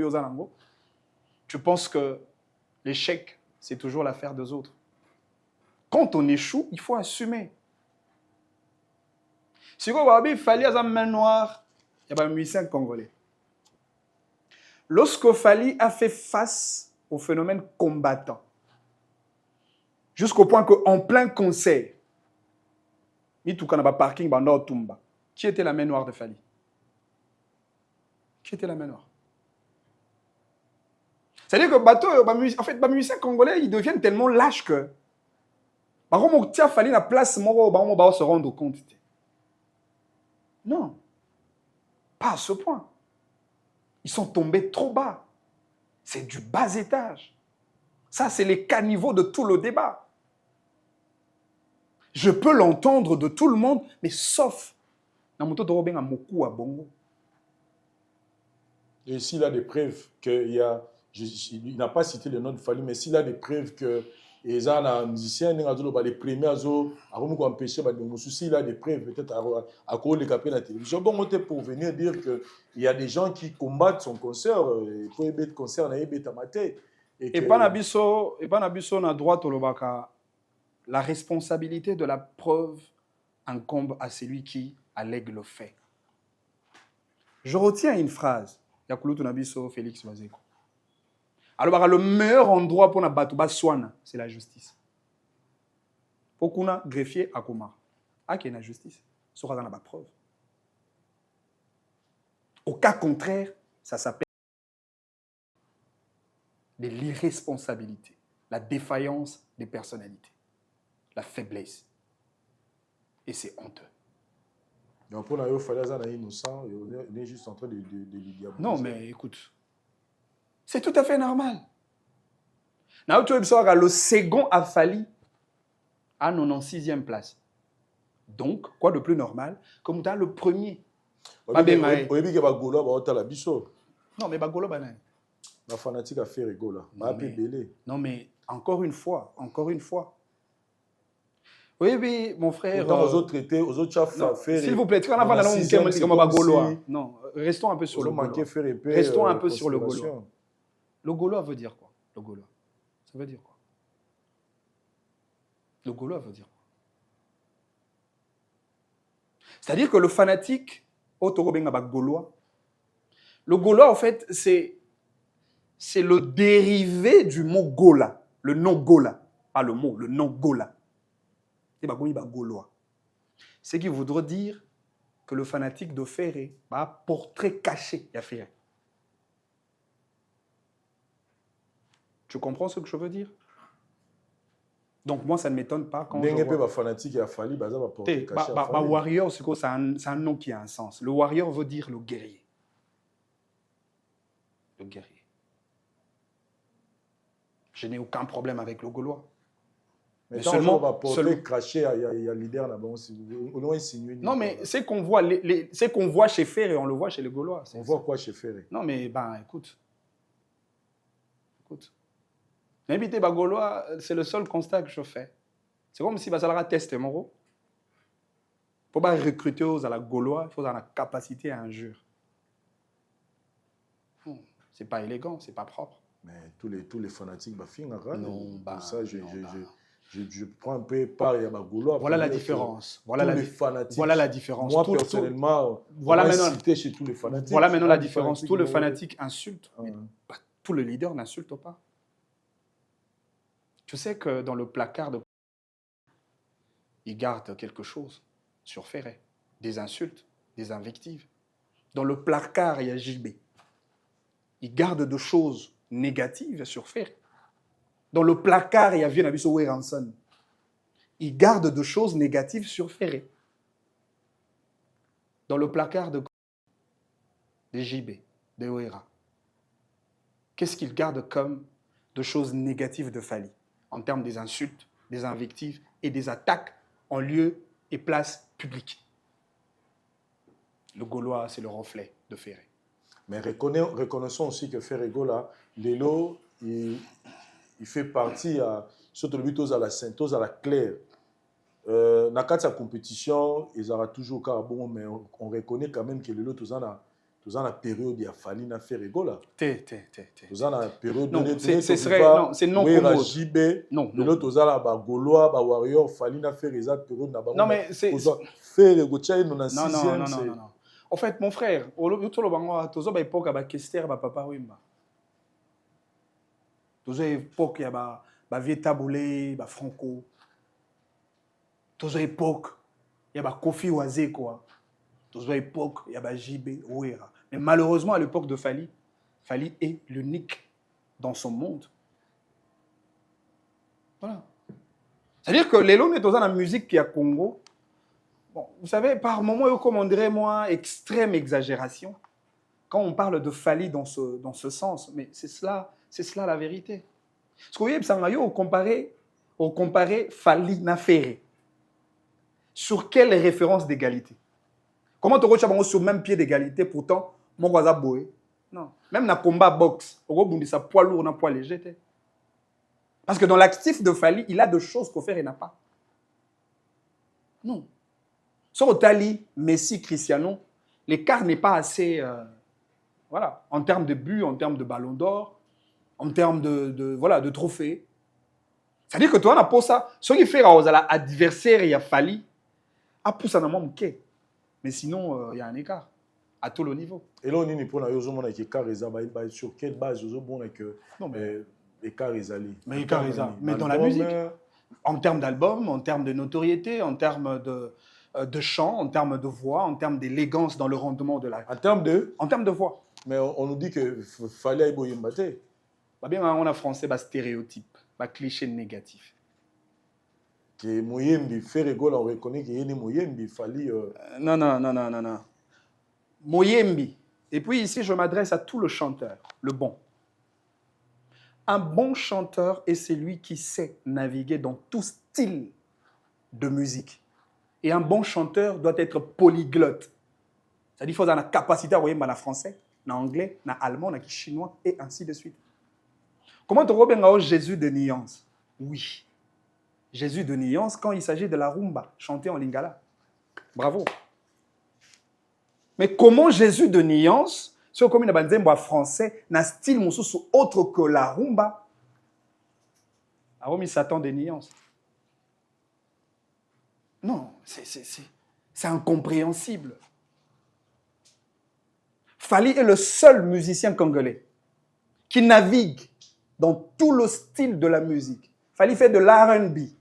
je pense que l'échec, c'est toujours l'affaire des autres. Quand on échoue, il faut assumer. Si il fallait avoir une main noire, il y a un musicien congolais. Lorsque Fali a fait face au phénomène combattant, jusqu'au point qu'en plein concert, il y a un parking dans Tumba. Qui était la main noire de Fali? Qui était la main noire? C'est-à-dire que les musiciens congolais, ils deviennent tellement lâches que par contre, il fallait la place pour se rendre compte. Non. Pas à ce point. Ils sont tombés trop bas. C'est du bas étage. Ça, c'est les caniveaux de tout le débat. Je peux l'entendre de tout le monde, mais sauf Et s'il a des preuves qu'il y a... il n'a pas cité le nom de Fali, mais s'il a des preuves que les musiciens, les premiers à empêcher, s'il a des preuves, peut-être à cause de capter la télévision. Bon, on est pour venir dire qu'il y a des gens qui combattent son concert, pour aider le concert, on a aidé ta maté. Et pas nabiso, na droit la responsabilité de la preuve incombe à celui qui allègue le fait. Je retiens une phrase. Yakulutu nabiso Félix Bazeko. Alors, le meilleur endroit pour na soana, c'est la justice. Pour qu'on a greffier à Komar. Ah, qu'il y a la justice. Ça sera dans la preuve. Au cas contraire, ça s'appelle de l'irresponsabilité, la défaillance des personnalités, la faiblesse. Et c'est honteux. Donc, pour nous, il fallait être innocent, on est juste en train de diaboliser. Non, mais écoute, c'est tout à fait normal. Le second a fallu à 96e place. Donc, quoi de plus normal comme dans le premier? Non, mais non, mais encore une fois. Oui, mon frère. Aux autres traités, aux autres chefs faire. S'il vous plaît, non, restons un peu sur le Gaulois. Restons un peu sur le Gaulois. Le Gaulois veut dire quoi? Le Gaulois. Ça veut dire quoi? Le Gaulois veut dire quoi? C'est-à-dire que le fanatique, le Gaulois, en fait, c'est le dérivé du mot Gola. Le nom Gola. Pas le mot, le nom Gola. et bakomi ba Gaulois. Ce qui voudrait dire que le fanatique de Ferré a un portrait caché de Ferré. Tu comprends ce que je veux dire? Donc moi, ça ne m'étonne pas quand je vois... fanatique et Fali, bah ça va porter caché. Warrior, c'est un nom qui a un sens. Le warrior veut dire le guerrier. Le guerrier. Je n'ai aucun problème avec le Gaulois. Mais seulement, on va porter caché, il y a leader là-bas. Non, mais c'est qu'on voit, qu'on voit chez Ferré, on le voit chez les Gaulois. On voit quoi chez Ferré? Non, mais ben, écoute. N'habiter les Gaulois, c'est le seul constat que je fais. C'est comme si ça allait tester mon rôle. Pour pas recruter aux à la Gaulois, il faut avoir la capacité à injure. C'est pas élégant, c'est pas propre. Mais tous les fanatiques, bah, non, bah, pour ça, je prends un peu part et à ma Gaulois. Voilà la différence. Voilà la différence. Voilà la différence. Moi, personnellement, voilà maintenant, cité chez tous les fanatiques. Voilà maintenant la différence. Tous les fanatiques insultent, mais tous les leaders n'insultent pas. Tu sais que dans le placard de... ils gardent quelque chose sur Ferré. Des insultes, des invectives. Dans le placard, il y a JB. Ils gardent des choses négatives sur Ferré. Dans le placard, il y a Vienabiso Ranson. Ils gardent des choses négatives sur Ferré. Dans le placard de JB, de Ouera. Qu'est-ce qu'ils gardent comme de choses négatives de Fali en termes des insultes, des invectives et des attaques en lieu et place publique? Le Gaulois, c'est le reflet de Ferré. Mais reconnaissons aussi que Ferré Gola, Lélo, il fait partie, surtout le but à la Sainte, à la Claire. Dans la compétition, ils auront toujours bon, mais on reconnaît quand même que Lélo, tout dans la période, il a fallu faire Gola. Tout dans la période, non, c'est non commode. JB, Lélo, tout dans la Gaulois, Warrior, fallu faire les autres périodes. Non, mais c'est... Faire Gocha, non, non. En fait, mon frère, au tout le bango, tous les époques, il y a Kester, Papa Wimba. Tous les époques, il y a Vieux Taboulé, Franco. Tous les époques, il y a Kofi Wazé, quoi. Tous les époques, il y a JB, Ouera. Mais malheureusement, à l'époque de Fali, Fali est l'unique dans son monde. Voilà. C'est-à-dire que Lélo est dans la musique qui est à Congo. Bon, vous savez, par moments, comme on dirait, moi, extrême exagération, quand on parle de Fali dans ce sens, mais c'est cela la vérité. Parce que vous voyez, Psangayo, on comparait Fali na Ferré. Sur quelle référence d'égalité? Comment tu retrouves sur le même pied d'égalité, pourtant, mon voisin boé? Non. Même dans le combat boxe, on rebondit ça poids lourd, on poids léger. Parce que dans l'actif de Fali, il a des choses qu'au Ferré n'a pas. Non. Sur Tali, Messi, Cristiano, l'écart n'est pas assez, voilà, en termes de buts, en termes de ballon d'or, en termes de trophées. C'est-à-dire que toi, on a pour ça, ce qui fait aux adversaires, il y a Fali, à pousser un moment, mais sinon, il y a un écart à tout le niveau. Et là, on est pour un écart, sur quelle base écart est allé? Mais écart est allé. Mais dans la musique, en termes d'album, en termes de notoriété, en termes de chant, en termes de voix, en termes d'élégance dans le rendement de la... En termes de voix. Mais on nous dit que fallait y boyembater. Bien, on a français, stéréotype, cliché négatif. Que Moyembi, Ferré Gola, on reconnaît qu'il y a Moyembi, fallait... Non. Moyembi. Et puis ici, je m'adresse à tout le chanteur, le bon. Un bon chanteur est celui qui sait naviguer dans tout style de musique. Et un bon chanteur doit être polyglotte. C'est-à-dire qu'il faut avoir la capacité à voyer en français, en anglais, en allemand, en chinois, et ainsi de suite. Comment tu vois Jésus de Nyans? Oui. Jésus de Nyans quand il s'agit de la rumba, chantée en lingala. Bravo. Mais comment Jésus de Nyans, sur comme il y a français, n'a style autre que la rumba? Alors, il s'attend de Nyans. Non, c'est incompréhensible. Fali est le seul musicien congolais qui navigue dans tout le style de la musique. Fali fait de l'R&B,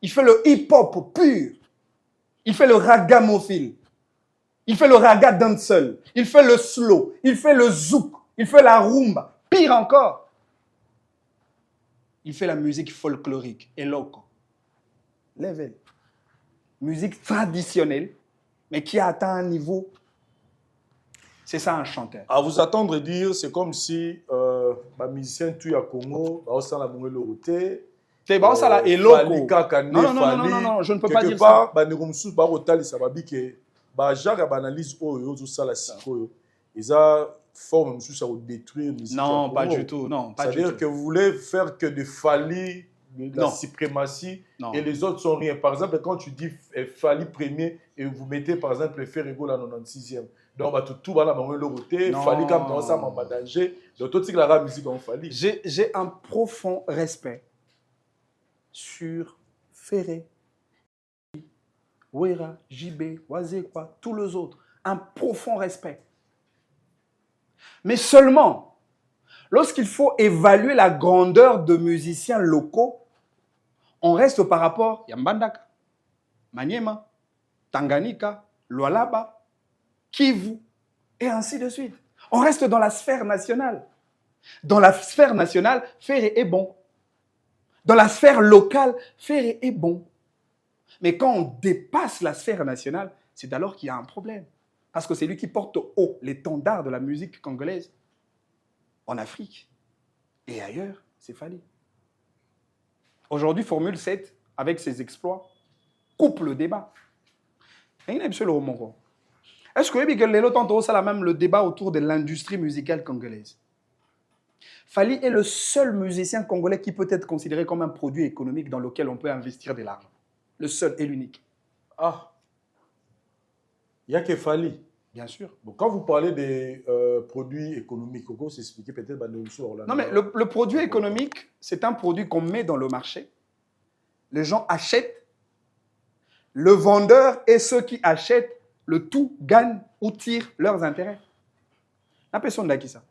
Il fait le hip-hop pur. Il fait le ragamuffin. Il fait le raga dancehall. Il fait le slow. Il fait le zouk. Il fait la rumba. Pire encore. Il fait la musique folklorique et loco. Level. Musique traditionnelle, mais qui a atteint un niveau. C'est ça un chanteur. À vous attendre dire, c'est comme si les musiciens tuent à Congo, ils ont la mouille loroté. C'est bon, ça là, et loco. Non, je ne peux pas dire ça. Non, pas du tout. C'est-à-dire que vous voulez faire que de Fali, de la suprématie, et les autres sont rien. Par exemple, quand tu dis Fali premier, et vous mettez par exemple le Ferrego la 96e. Donc, tout va là, le Fali comme dans ça, en danger. Donc, tout ce qui est la musique en Fali. J'ai un profond respect sur Ferré, Ouera, JB, Wazekwa, tous les autres. Un profond respect. Mais seulement, lorsqu'il faut évaluer la grandeur de musiciens locaux, on reste par rapport à Mbandaka, Maniema, Tanganyika, Lualaba, Kivu, et ainsi de suite. On reste dans la sphère nationale. Dans la sphère nationale, Ferré est bon. Dans la sphère locale, Ferré est bon. Mais quand on dépasse la sphère nationale, c'est alors qu'il y a un problème. Parce que c'est lui qui porte haut l'étendard de la musique congolaise en Afrique. Et ailleurs, c'est Fali. Aujourd'hui, Formule 7, avec ses exploits, coupe le débat. Est-ce que ça même le débat autour de l'industrie musicale congolaise? Fali est le seul musicien congolais qui peut être considéré comme un produit économique dans lequel on peut investir de l'argent. Le seul et l'unique. Ah, il n'y a que Fali. Bien sûr. Bon, quand vous parlez des produits économiques, comment s'expliquer peut-être Non, mais le produit économique, c'est un produit qu'on met dans le marché. Les gens achètent. Le vendeur et ceux qui achètent, le tout gagnent ou tirent leurs intérêts. La personne n'a qui ça.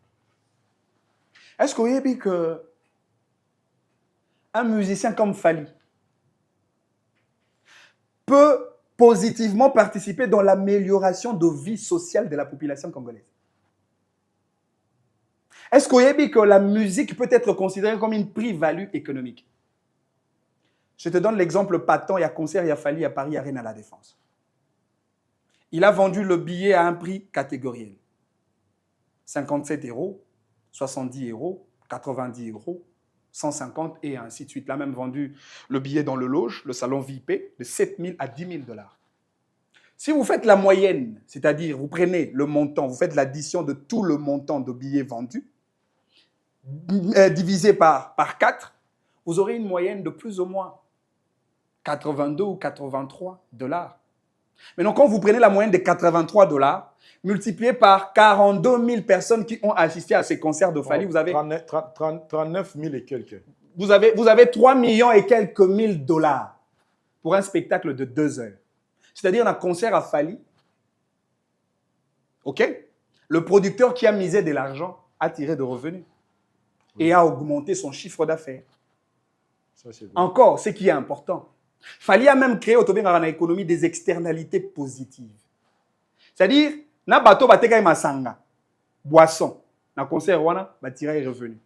Est-ce que vous avez dit que un musicien comme Fali peut positivement participer dans l'amélioration de vie sociale de la population congolaise? Est-ce que vous avez dit que la musique peut être considérée comme une plus-value économique? Je te donne l'exemple patent, il y a concert, il y a Fali à Paris, Arène à la Défense. Il a vendu le billet à un prix catégoriel. 57 €, 70 €, 90 €, 150 et ainsi de suite. Il a même vendu le billet dans le loge, le salon VIP, de 7 000 à 10 000 $. Si vous faites la moyenne, c'est-à-dire vous prenez le montant, vous faites l'addition de tout le montant de billets vendus, divisé par 4, vous aurez une moyenne de plus ou moins 82 ou 83 $. Maintenant, quand vous prenez la moyenne de 83 $, multiplié par 42 000 personnes qui ont assisté à ces concerts de Fali, vous avez 39 000 et quelques. Vous avez 3 millions et quelques mille $ pour un spectacle de 2 heures. C'est-à-dire un concert à Fali. OK? Le producteur qui a misé de l'argent a tiré de revenus et a augmenté son chiffre d'affaires. Encore, ce qui est important. Fali a même créé autour de l'économie des externalités positives. C'est-à-dire, na bateau bateka masanga, boisson, na concert wana batira est revenu.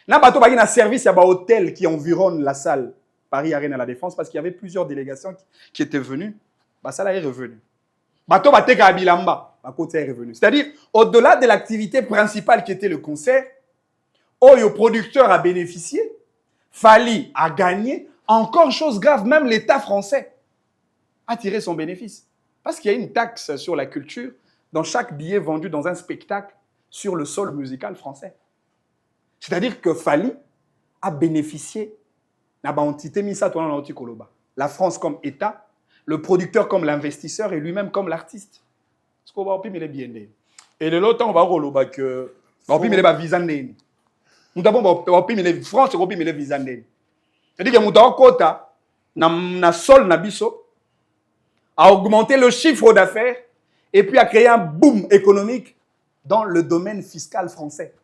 Na bateau baki na service ya ba hôtel qui environne la salle Paris Arène à la Défense parce qu'il y avait plusieurs délégations qui étaient venues, bah ça là est revenu. Bateau bateka bilamba, ba côté est revenu. C'est-à-dire, au-delà de l'activité principale qui était le concert, le producteur a bénéficié, Fali a gagné. Encore chose grave, même l'État français a tiré son bénéfice. Parce qu'il y a une taxe sur la culture dans chaque billet vendu dans un spectacle sur le sol musical français. C'est-à-dire que Fali a bénéficié la France comme État, le producteur comme l'investisseur et lui-même comme l'artiste. Et de l'autre temps, on va relever que... France, c'est-à-dire que Moutawa Kota, na sol na biso, a augmenté le chiffre d'affaires et puis a créé un boom économique dans le domaine fiscal français.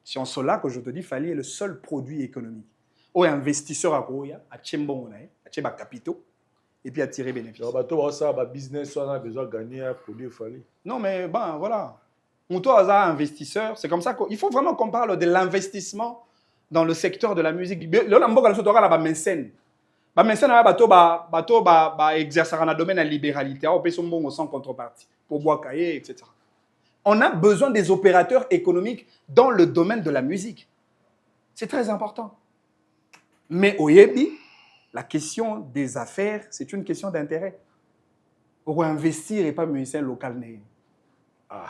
Si on se là que je te dis, Fali est le seul produit économique. Ou investisseur à Koya, à Tchembon, à Tcheba Capitaux, et puis à tirer bénéfice. Donc, ça, business, on a besoin de gagner un produit. Non, mais bon, voilà. Mouto a investisseur, c'est comme ça qu'il faut vraiment qu'on parle de l'investissement dans le secteur de la musique. Le lambo quand on a mécène. Ba mécène a bateau exercer dans le domaine de la libéralité, on paye son bon sans contrepartie pour boire cahier, etc. On a besoin des opérateurs économiques dans le domaine de la musique. C'est très important. Mais au Yébi, la question des affaires, c'est une question d'intérêt. Pour investir et pas musicien local. Ah.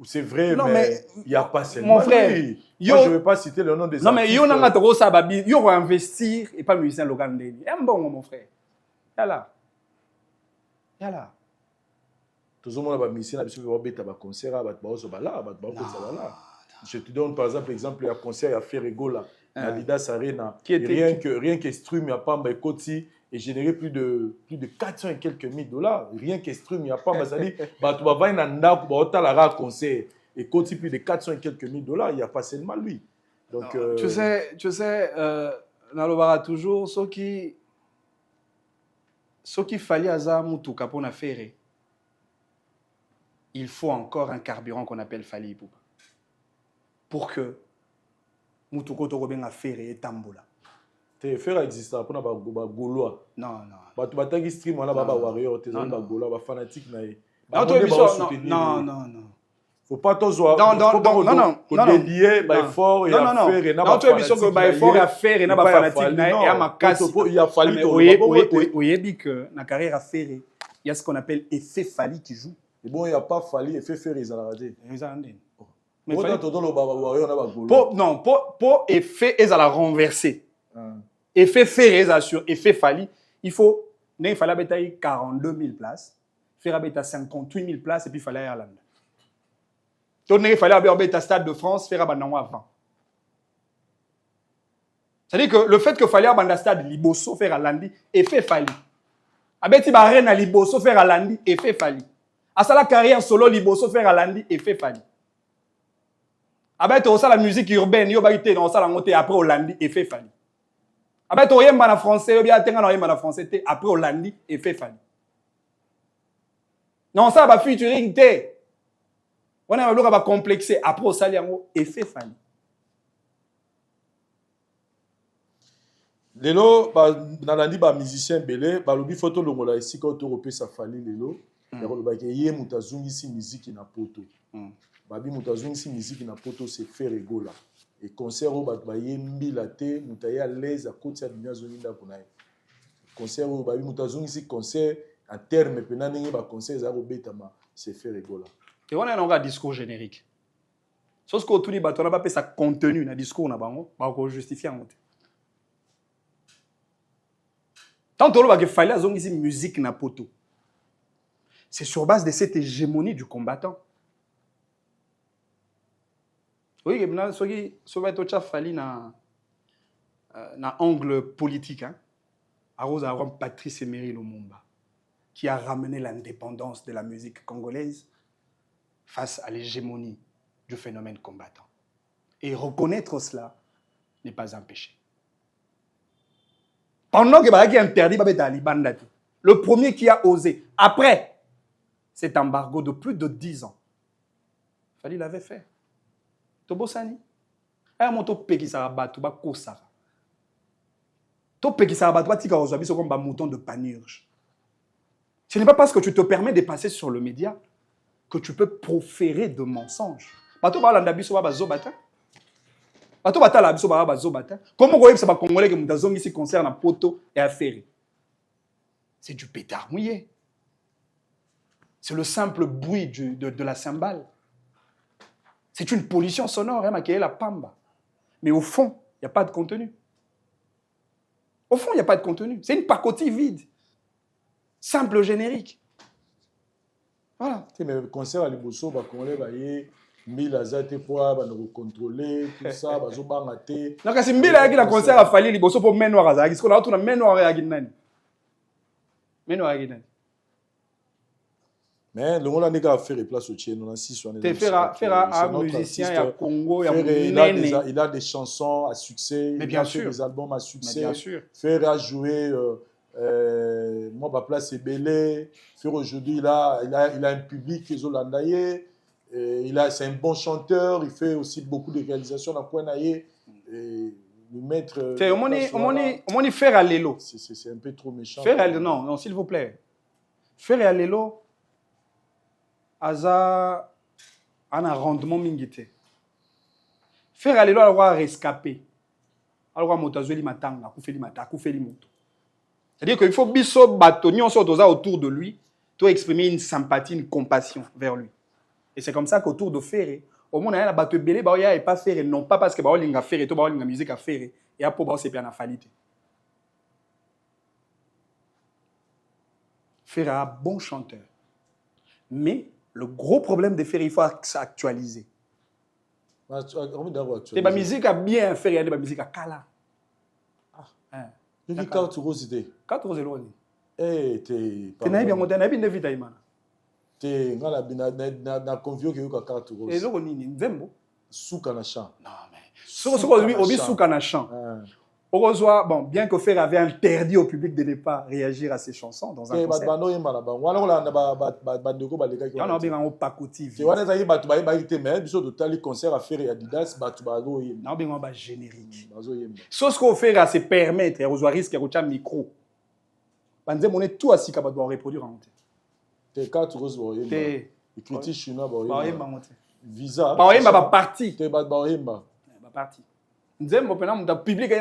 C'est vrai, non, mais il n'y a pas seulement. Mon frère, moi, je ne vais pas citer le nom des non, mais il y a investir et pas musicien local. Un bon, mon frère. Yala. Tout le monde a musicien, il y a un concert, je te donne par exemple, il y a un concert à Ferregola, à l'Idas Arena. Rien que Strum, il y a pas un côté. Et générer plus de 400 et quelques mille dollars. Rien qu'Estrum, il n'y a pas. Ça dit, tu vas voir un concert et coûte plus de 400 et quelques mille dollars. Il n'y a pas seulement lui. Donc, tu sais, Nalobara toujours, ce qui fallait à Zamoutou pour faire, il faut encore un carburant qu'on appelle Fali Poupa. Pour que Moutouko Torobin a fait et Tamboula. Te faire exister pour na ba Gaulois. Non. Ba tangi stream wana ba warrior te zona ba Gaulois ba fanatique na e. Non. Faut pas tous voir. Non. Dédier ba effort et à faire et na ba. Non, tu as besoin que ba effort et à faire et na ba fanatique na et à ma casse. Il y a fallu oyebi que na carrière à faire, il y a ce qu'on appelle effet Fali qui joue. Et bon, il y a pas fallu effet faire ils ont raté. Mais non, pour effet ils à la renverser. Effet Ferreza sur effet Fali, il faut, il fallait habiter 42 000 places, faire habiter 58 000 places et puis il fallait aller à Irlande. Donc il fallait habiter Stade de France, faire habiter avant. C'est-à-dire que le fait que fallait habiter Stade Liboso, faire à Landi, effet Fali. Habiter Arena Liboso, faire à Landi, effet Fali. À ça la carrière solo Liboso, faire à Landi, effet Fali. Habiter aussi la musique urbaine, yo habiter dans ça la montée après au Landi, effet Fali. Après, tu as un français, tu as un français, après, Hollandi, et fait Fali. Non, ça va featuring, on a complexé, après, au Saliango, et fait Fali. Lelo, Nalandi, musicien belé, lobi photo longola ici quand tu repères sa Fali lelo, il mutazungi si musique na poto. Babi mutazungi si musique na poto, c'est Ferregola. Et concert où baye mbilate mutaye à l'aise à côté de bien zoni da kunaye concert où babi mutazungi si concert en terme pena ningi ba concert za robetama c'est Ferregola et on a un discours générique sauf que tout les bateaux n'a pas fait sa contenu na discours na bango ba ko justifier en tant que l'on fallait à zongi si musique na poto c'est sur base de cette hégémonie du combattant. Oui, ce qui va être fallu dans angle politique. À Patrice Emery Lumumba, qui a ramené l'indépendance de la musique congolaise face à l'hégémonie du phénomène combattant. Et reconnaître cela n'est pas un péché. Pendant que Baraki interdit le premier qui a osé, après cet embargo de plus de 10 ans, Fali l'avait fait. Tobosani. Un moto peki sa batu ba kosara. To peki sa batu ba tika ozabi so comme ba mouton de panurge. Ce n'est pas parce que tu te permets de passer sur le média que tu peux proférer de mensonges. Bato ba landa biso ba zobata. Bato ba tala biso ba zobata. Comment vous ça ba congolais que mutazongi si concerne poto et affaire. C'est du pétard mouillé. C'est le simple bruit de la cymbale. C'est une pollution sonore, qui est la pamba. Mais au fond, il n'y a pas de contenu. Au fond, il n'y a pas de contenu. C'est une pacotille vide. Simple générique. Voilà. Mais le concert à Liboso, on va y 1000 azate pour contrôler, tout ça, on va mater. Donc, c'est 1000 qui la concert a fallu Liboso pour men noir azaki. Parce qu'on a tout le men noir à Guinée. Men noir à Guinée. Mais le monde a déjà fait place au Tchèque, on a 6 sur Tu faire un musicien, il y a Congo, il y a il a des chansons à succès, mais bien il a sûr. fait des albums à succès. Mais bien sûr. Faire à jouer, moi, ma place est Belé. Faire aujourd'hui, il a un public qui est holandais. C'est un bon chanteur, il fait aussi beaucoup de réalisations dans Kouanaye. Le maître. On m'a dit faire à l'élo. C'est un peu trop méchant. Faire à l'élo, non, s'il vous plaît. Faire à l'élo, Aza, un rendement mingité. Faire à l'élo, alors on rescapé. Alors on motazueli matanga, koufeli mata, koufeli moto. C'est-à-dire qu'il faut biso batonion soit autour de lui, pour exprimer une sympathie, une compassion vers lui. Et c'est comme ça qu'autour de Ferré, au monde, il y a la bateau belé, il n'y a pas Ferré, non pas parce que il y a Ferré, il y a la musique à Ferré, et après, c'est bien la falité. Ferré est un bon chanteur. Mais le gros problème de Ferré, il faut s'actualiser. C'est la musique à bien faire, il y a la musique à Kala. Il y a 4 roses idées. 4 roses idées. Eh, t'es. Tu n'as bien monté, tu n'as bien invité Imana. T'es na convio qui est au 4 roses. Et donc, ni nzembo. Souka na chant. Non, mais. Souka na chant. Heureusement, bon, bien que Ferré avait interdit au public de ne pas réagir à ses chansons dans un concert. Il y en a bien un pakoti. Il y a des concerts à faire et Adidas, il y a un générique. Ce qu'on fait, c'est permettre aux risques de micro. On est tout assis capable de reproduire en tête. T'es 4 roses, les critiques chinois, visa. Parti. T'es parti. Public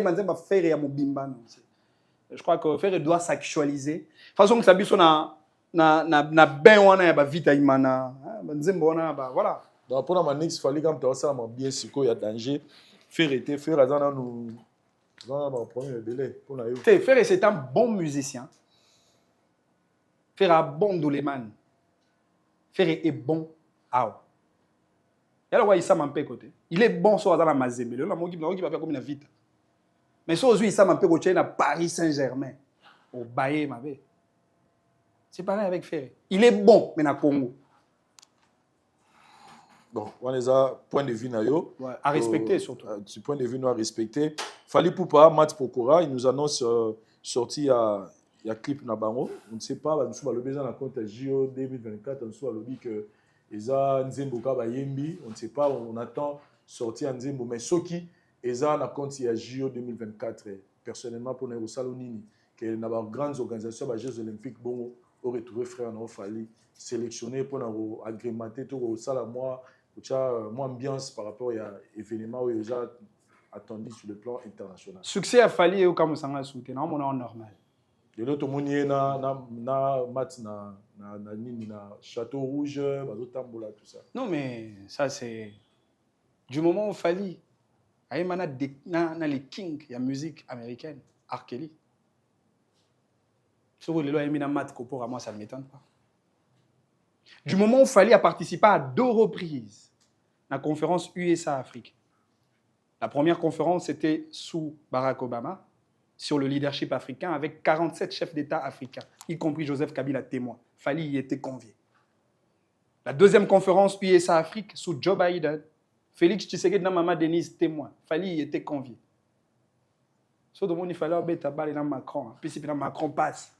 je crois que Ferré doit s'actualiser. De toute façon, ça biso na ben wana vite imana. Voilà. Donc pour la Nix, il fallait quand même ça bien siko il y a danger. Ferré dans nous premier délai pour la. Ferré c'est un bon musicien. Ferré est bon doléman. Ferré est bon ao. Il est bon sur la Mazembe. Il va faire comme une vite. Mais si aujourd'hui, il m'a fait à Paris Saint-Germain, au Baye, c'est pareil avec Ferré. Il est bon, mais dans le Congo. Bon, on les a point de vue à respecter surtout. Du point de vue à respecter. Fali Poupa, Mat Pokora, il nous annonce sorti il y a clip Nabango. On ne sait pas, nous sommes besoin de compte JO 2024, on soit dit que Eza Nzembo Kabayembi, on ne sait pas, on attend sortir Nzembo, mais Soki, Eza na compte il y a JO 2024, personnellement pour les Salonini, que dans les grandes organisations, les Jeux Olympiques, bon, on retrouve frère, on fallait sélectionner pour agrémenter tout ça, moi ambiance par rapport à l'événement où ils ont attendu sur le plan international. Succès a fallu au Kamusanga Souté, non, on est normal. De l'autre monde, na Château Rouge, Tambola, tout ça. Non, mais ça, c'est. Du moment où Fali, il y a les kings, il y a musique américaine, R. Kelly. Sur les lois, il y a Matt Kopo, à moi, ça ne m'étonne pas. Du moment où Fali a participé à 2 reprises à la conférence USA-Afrique. La première conférence, c'était sous Barack Obama, sur le leadership africain, avec 47 chefs d'État africains, y compris Joseph Kabila témoin. Fali y était convié. La deuxième conférence USA-Afrique, sous Joe Biden, Félix Tshisekedi et Maman Denise témoin. Fali y était convié. Sauf que il fallait que Macron, puis Macron passe.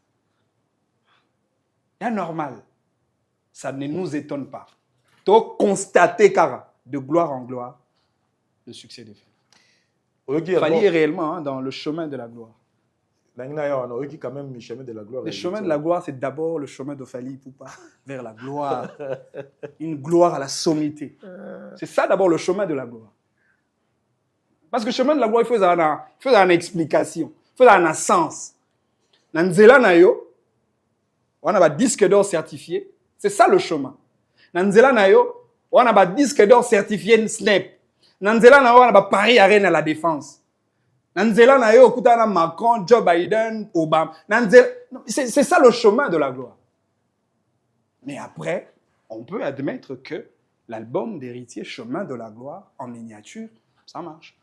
C'est normal. Ça ne nous étonne pas. Donc, constater, car de gloire en gloire, le succès de Fali. Fali est réellement dans le chemin de la gloire. Quand même le chemin de la gloire. Le chemin de la gloire, c'est d'abord le chemin de Fali Poupa vers la gloire. Une gloire à la sommité. C'est ça d'abord le chemin de la gloire. Parce que le chemin de la gloire, il faut une explication. Il faut un sens. Dans Nzela Nayo, on a un disque d'or certifié. C'est ça le chemin. Dans Nzela Nayo, on a un disque d'or certifié Snap. Dans Nzela Nayo, on a un Paris Arène à la Défense. Nanzela na yo okutana Macron, Joe Biden, Obama. C'est ça le chemin de la gloire. Mais après, on peut admettre que l'album d'Héritier, Chemin de la gloire, en miniature, ça marche.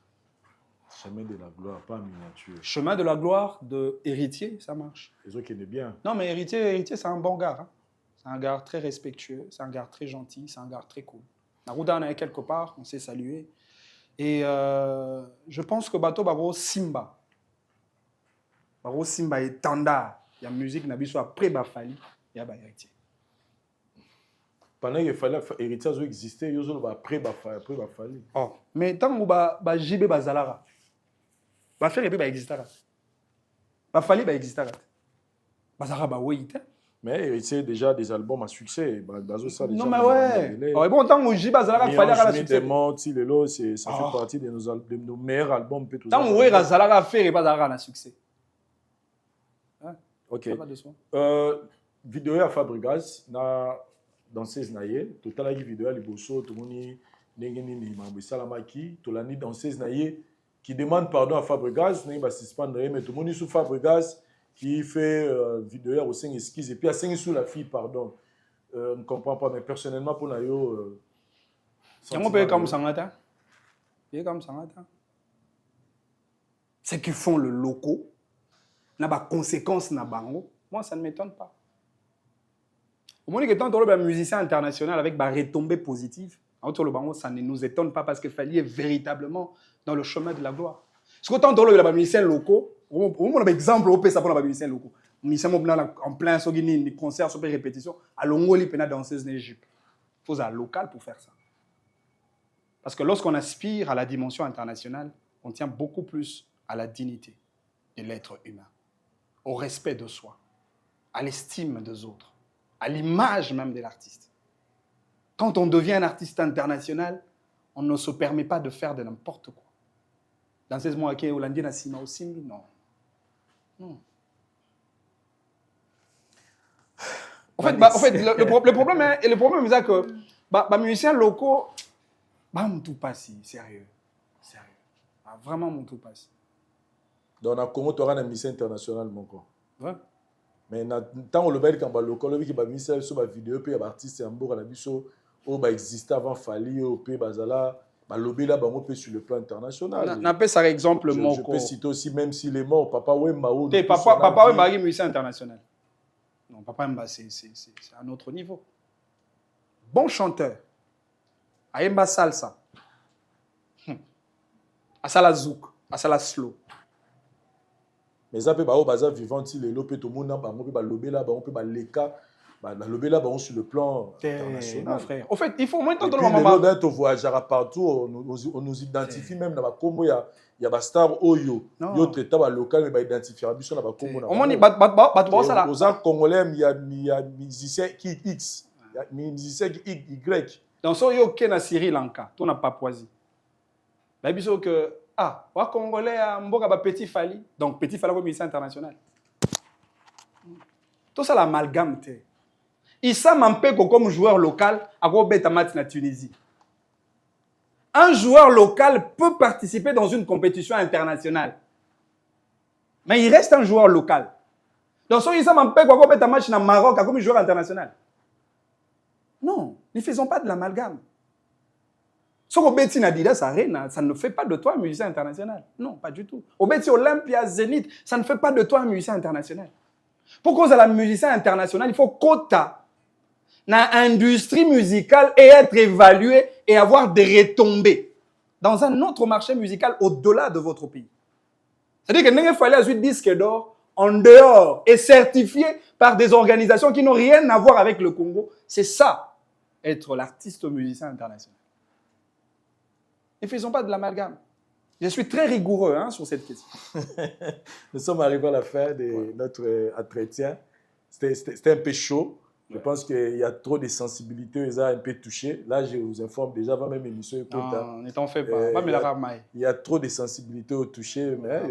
Chemin de la gloire, pas en miniature. Chemin de la gloire de Héritier, ça marche. Les autres qui aiment bien. Non, mais Héritier c'est un bon gars. Hein. C'est un gars très respectueux, c'est un gars très gentil, c'est un gars très cool. Naruda, on est quelque part, on s'est salué. Et je pense que Bato Baro Simba. Baro Simba est tanda. Il y a musique, Nabiso après Bafali, il y a héritier. Pendant qu'il fallait héritier exister, il y a après Bafali. Oh, mais tant que JB Bazalara, Bafali va exister. Bafali va exister. Bazara ba oui. Mais héritier déjà des albums à succès. Non mais ouais. Oh, bon tant que JB Bazalara fallait à la succès. Ça fait partie de nos meilleurs albums. Tant que Bazalara fait Bazara la succès. Ok. Vidéo à Fabregas na danseuse naie. Total la vidéo à Liboso, tout le monde n'engeni mambo salamaki. Tolani danseuse naie qui demande pardon à Fabregas, n'est pas suspendre mais tout le monde sous Fabregas qui fait vidéo au 5 esquisse et puis à 5 sous la fille pardon. On ne comprend pas mais personnellement pour naio. On peut comme ça matin. Comme ça matin. C'est qu'ils font le loco. N'a pas conséquence na bango. Moi ça ne m'étonne pas. Au moment que tant que musicien international avec des retombées positives, autour le bango ça ne nous étonne pas parce que Fally est véritablement dans le chemin de la gloire. Ce que tant que les musiciens locaux, on a exemple au ça pour les musiciens locaux. Musiciens en plein sogini des concerts sur répétition, à l'ongoli pena danseuse n'Égypte. Il faut un local pour faire ça. Parce que lorsqu'on aspire à la dimension internationale, on tient beaucoup plus à la dignité de l'être humain, au respect de soi, à l'estime des autres, à l'image même de l'artiste. Quand on devient un artiste international, on ne se permet pas de faire de n'importe quoi. Dans ces mois qui Hollandais na sima aussi, non. Non. En fait, le problème c'est que les musiciens locaux, mon tout passe sérieux. Vraiment mon tout passe. Donc, on a comment tu auras un musicien international, mon corps. Ouais. Mais tant le bel quand local, le qui va musicien sur ma vidéo, puis artiste en bourg, la biso, au ba existait avant Fally, au pays bazala, ba lobby là, ba on peut sur le plan international. On appelle ça exemple mon corps. Je peux citer aussi même s'il est mort, Papa Wemba. Papa Wemba est musicien international. Non, Papa Wemba c'est un autre niveau. Bon chanteur. Ayemba salsa. Asala zouk, asala slow. Mais ça peut être bazar vivant, il est lopé tout le monde, on peut lobby là, on peut leka, lobby là, sur le plan international. Mon frère. En fait, il faut au moins entendre le moment. D'être voyageur partout, on nous identifie même dans la Congo, il y a des stars Oyo, d'autres états local, mais identifier la mission dans la Congo. Au moins, il aux Congolais, il y a musicien qui X, il y a musicien qui Y. Dans ce yo qui est na Sri Lanka, tu n'as pas poisi. La biso que wa Congolais a mboka ba Petit Fally, donc Petit Fally comme musicien international. Tout ça l'amalgame te. Issa Mampeko comme joueur local à Robert Amat na Tunisie. Un joueur local peut participer dans une compétition internationale. Mais il reste un joueur local. Dans son Issa Mampeko à Robert Amat na Maroc comme joueur international. Non, ne faisons pas de l'amalgame. Ce qu'on bêtit Nadidas Arena, ça ne fait pas de toi un musicien international. Non, pas du tout. Au bêtit Olympia Zénith, ça ne fait pas de toi un musicien international. Pour cause de la musicien international, il faut quota dans l'industrie musicale et être évalué et avoir des retombées dans un autre marché musical au-delà de votre pays. C'est-à-dire que il fallait ajouter disque d'or en dehors et certifié par des organisations qui n'ont rien à voir avec le Congo. C'est ça, être l'artiste musicien international. Ne faisons pas de l'amalgame. Je suis très rigoureux sur cette question. Nous sommes arrivés à la fin de notre entretien. C'était un peu chaud. Je pense qu'il y a trop de sensibilité, ils ont un peu touché. Là, je vous informe déjà, avant même l'émission. Non, ne t'en fais pas. Il y a trop de sensibilité au touché. Mais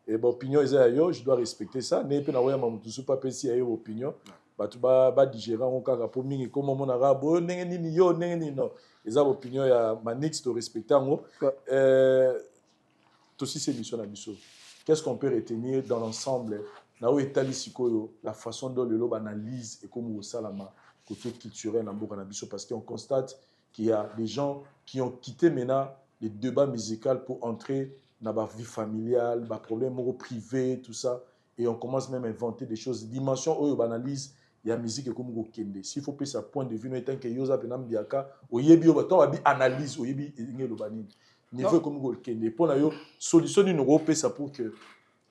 l'opinion, je dois respecter ça. Mais il y a une opinion. Tu vas digérer un cas pour mine comme on a rabo n'engeni yo n'engeni non les opinions ya manix de respecter en tout aussi c'est mission à biso. Qu'est-ce qu'on peut retenir dans l'ensemble na o etali sikoyo la façon dont le lob analyse et comme au salama côté culturel en boka na biso parce qu'on constate qu'il y a des gens qui ont quitté maintenant les débats musicaux pour entrer dans la vie familiale, les problèmes privés, tout ça, et on commence même à inventer des choses dimension où on analyse il y a musique comme go kende. S'il faut passer à point de vue no tant que yoza penam biaka, oyebi yo bato abi analyse oyebi ngelo banini. Niveau comme go kende. Pour na yo solution ni no ça pour que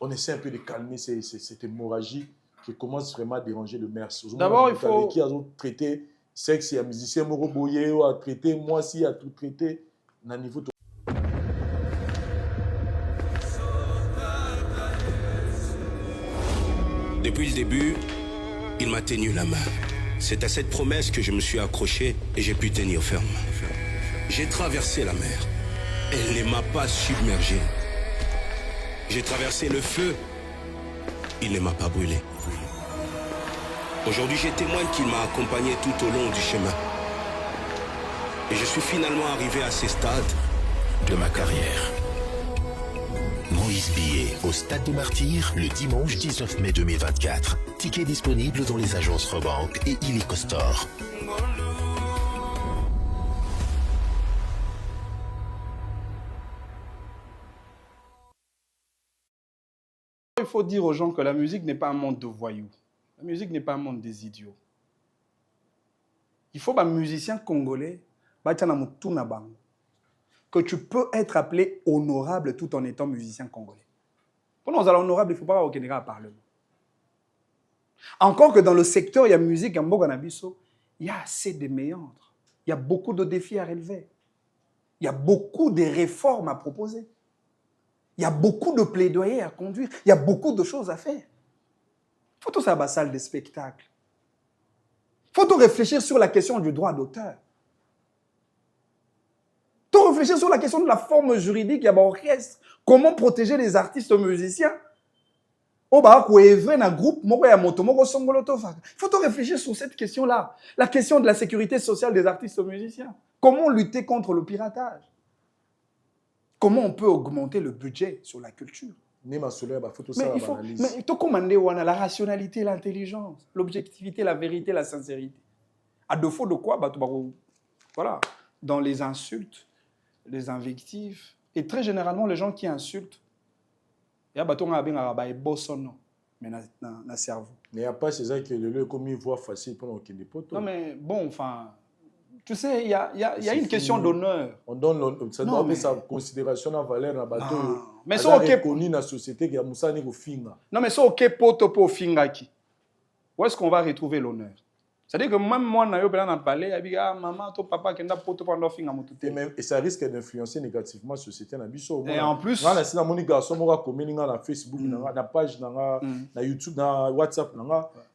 on essaie un peu de calmer cette hémorragie qui commence vraiment à déranger le maire. D'abord, il faut qui a traité sexe, il y a musicien moro boyé ou a traité moi si a tout traité na niveau. Depuis le début, il m'a tenu la main. C'est à cette promesse que je me suis accroché et j'ai pu tenir ferme. J'ai traversé la mer. Elle ne m'a pas submergé. J'ai traversé le feu. Il ne m'a pas brûlé. Aujourd'hui, je témoigne qu'il m'a accompagné tout au long du chemin. Et je suis finalement arrivé à ce stade de ma carrière. Moïse Billet au Stade des Martyrs le dimanche 19 mai 2024. Tickets disponibles dans les agences Rebank et Illico Store. Il faut dire aux gens que la musique n'est pas un monde de voyous. La musique n'est pas un monde des idiots. Il faut un musicien congolais que tu peux être appelé honorable tout en étant musicien congolais. Pour nous, honorable, il ne faut pas avoir au Parlement. Encore que dans le secteur, il y a musique, il y a assez de méandres. Il y a beaucoup de défis à relever. Il y a beaucoup de réformes à proposer. Il y a beaucoup de plaidoyers à conduire. Il y a beaucoup de choses à faire. Il faut tout ça à la salle de spectacle. Il faut tout réfléchir sur la question du droit d'auteur. Tout réfléchir sur la question de la forme juridique, il y a l'orchestre. Comment protéger les artistes musiciens? Il faut tout réfléchir sur cette question-là. La question de la sécurité sociale des artistes musiciens. Comment lutter contre le piratage? Comment on peut augmenter le budget sur la culture? Mais il faut commander la rationalité, l'intelligence, l'objectivité, la vérité, la sincérité. À défaut de quoi, voilà, dans les insultes, les invectives, et très généralement, les gens qui insultent, il y a un bossono, mais dans le cerveau. Mais il n'y a pas ces gens qui le comme une voix facile pour qu'il les potes. Non, mais bon, enfin, tu sais, il y a une question d'honneur. On donne ça doit sa considération à valeur dans bateau. Mais c'est OK connu dans la société qui a moussa ni finga. Non, mais c'est OK poto pour finga qui. Où est-ce qu'on va retrouver l'honneur? C'est-à-dire que même moi, je vais parler, je dis, maman, ton papa, qui a poto pour finga. Et ça risque d'influencer négativement la société. Et en plus, si mon garçon m'a commis dans Facebook, dans la page, dans YouTube, dans WhatsApp,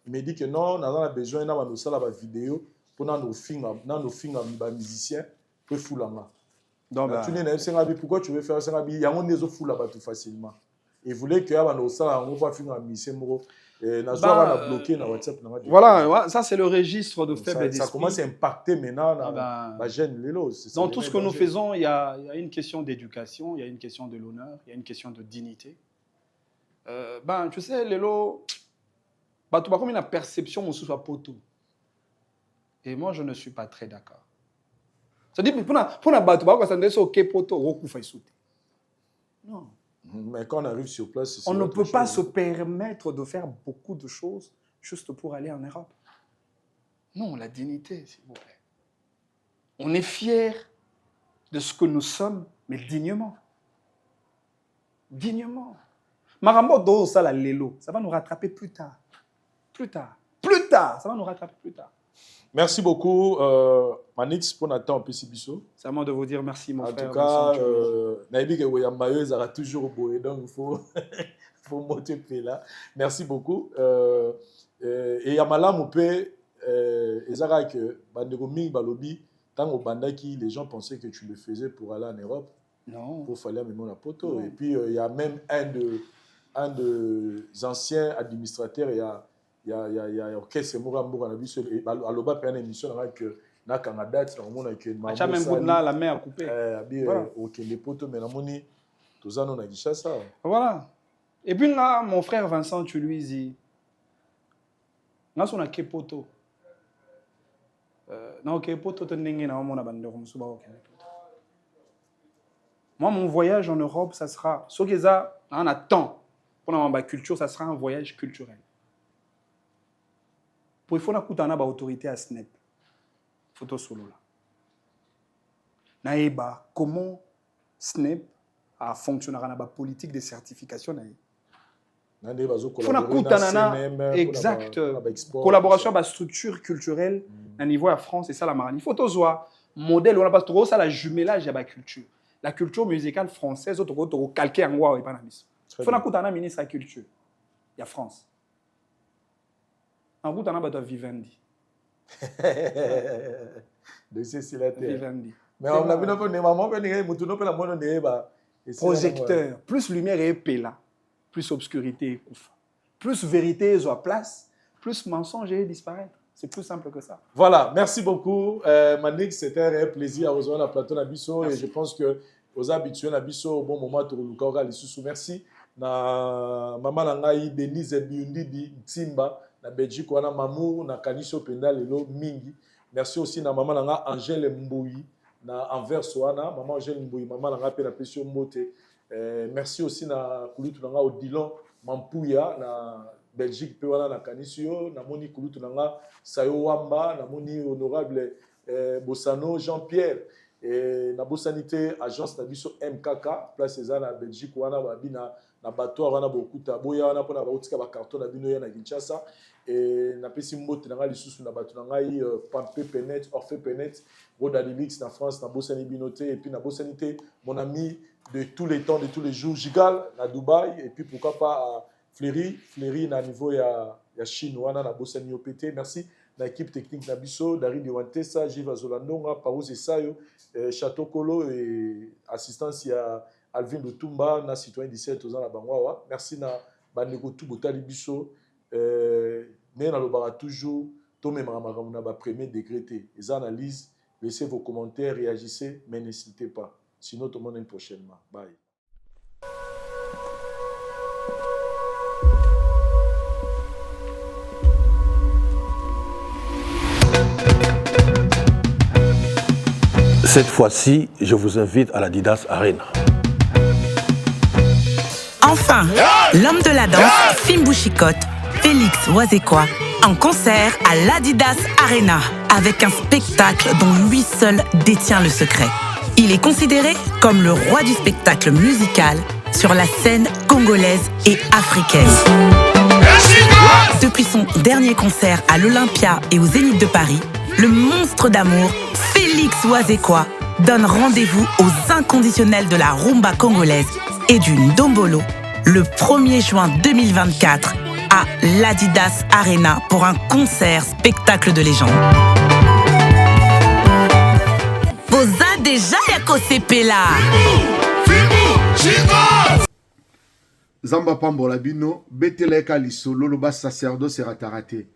il me dit que non, on a besoin de vidéo pour nos films, les musiciens, pour foulanga. Pourquoi tu veux faire ça? Il y a des autres foules là-bas tout facilement. Il voulait que on va faire un musicien bloqué dans WhatsApp. Voilà, ça c'est le registre de faible d'esprit. Ça commence à impacter maintenant la gêne. Dans tout ce que nous faisons, il y a une question d'éducation, il y a une question de l'honneur, il y a une question de dignité. Tu sais, Lélo, tu as comme une perception sous sa poteau. Et moi, je ne suis pas très d'accord. C'est-à-dire, pour la battre, non. Mais quand on arrive sur place, on ne peut pas se permettre de faire beaucoup de choses juste pour aller en Europe. Non, la dignité, s'il vous plaît. On est fiers de ce que nous sommes, mais dignement. Dignement. Marambo ça la lélo, ça va nous rattraper plus tard. Plus tard, ça va nous rattraper plus tard. Merci beaucoup, Manix, pour notre temps en PCBiso. C'est à moi de vous dire merci, mon frère. En tout cas, Naïbi Weyambayo, ils aura toujours beau, donc il faut motiver là. Merci beaucoup. Et Yamala Moupé, ils aura que Bandegoming Balobi, tant au Bandaki, les gens pensaient que tu le faisais pour aller en Europe. Non. Pour faire la poto. Non. Et puis, il y a même un des anciens administrateurs, il y a orchestre Moura Nabiso et Aloba fait une émission avec na Canada on a que même bout là la main à couper OK les potos mais la moni tous on a dit ça voilà. Et puis là mon frère Vincent tu lui dis na son a kepoto na kepoto to ndenge na mona bande ko musuba OK. Moi mon voyage en Europe ça sera ce que ça on attend pour ma culture ça sera un voyage culturel. Pour il faut na autorité à SNEP. Photo solo là. Naïba, comment SNEP a fonctionné dans la politique de certification naï. Faut na kutanana exact collaboration avec structure culturelle à niveau à France et ça la marani. Photo soit modèle on a pas trop ça la jumelage à la culture. La culture musicale française autre calquer en wa et pas na bis. Faut na kutana ministre de la culture. Il y a France. En kutana ba Vivendi. De c'est la terre. Vivendi. Mais on a vu notre maman venir mutuno pe la mono neba. Projecteur, plus lumière et là, plus obscurité, plus vérité soit place, plus mensonge et disparaître. C'est plus simple que ça. Voilà, merci beaucoup. Manix, c'était un réel plaisir à rejoindre la plateau Nabiso et je pense que aux habitués Nabiso au bon moment de Lukaoga les sous. Merci. Na maman Langai Denise Biundi Timba na Belgique wana Mamou na Kaniso Penda lelo mingi. Merci aussi na maman Langa Angèle Mbouyi na Anvers wana maman Angèle Mbouyi maman Langa pe na Pesio Mote. Merci aussi na Kulutu Langa Odilon Mampouya na Belgique pe wana na Kanisio na moni Kulutu Langa Sayo Wamba na moni honorable Bossano Jean-Pierre et na Bossanité agence na biso MKK place eza na Belgique wana babina na bateau wana bokuta boya wana pona baotika ba carton na bino ya na Kinshasa et na pesi mbote na lisusu na batu na ngai Pampé Penet Orphée Penet Rodalilix na France na Bossani Binoté et puis na Bossanité mon ami de tous les temps de tous les jours Gigal na Dubaï et puis pourquoi pas à Fléry na niveau ya Chine wana na Bossani OPT. Merci l'équipe technique Nabiso, Dari Diwantesa, Jiva Zolandonga, Parouze Sayo, Château Kolo et assistance il y a Alvin Lutumba, na citoyen 17 aux ans la Bangwawa. Merci na Bandeko Tubota Libiso, mais na lobara toujours, Tomé Maramaramuna ba premier décrété. Les analyses, laissez vos commentaires, réagissez, mais n'hésitez pas. Sinon, tout le monde prochainement. Bye. Cette fois-ci, je vous invite à l'Adidas Arena. Enfin, l'homme de la danse, Fimbu Chicotte, Félix Wazekwa, en concert à l'Adidas Arena, avec un spectacle dont lui seul détient le secret. Il est considéré comme le roi du spectacle musical sur la scène congolaise et africaine. Depuis son dernier concert à l'Olympia et au Zénith de Paris, le monstre d'amour, Félix Wazekwa, donne rendez-vous aux inconditionnels de la rumba congolaise et du Ndombolo le 1er juin 2024 à l'Adidas Arena pour un concert spectacle de légende. Vous avez déjà Yakosepe là. Zamba Pambola Bino, Beteleka Lisolo, le bas sacerdoce rataraté.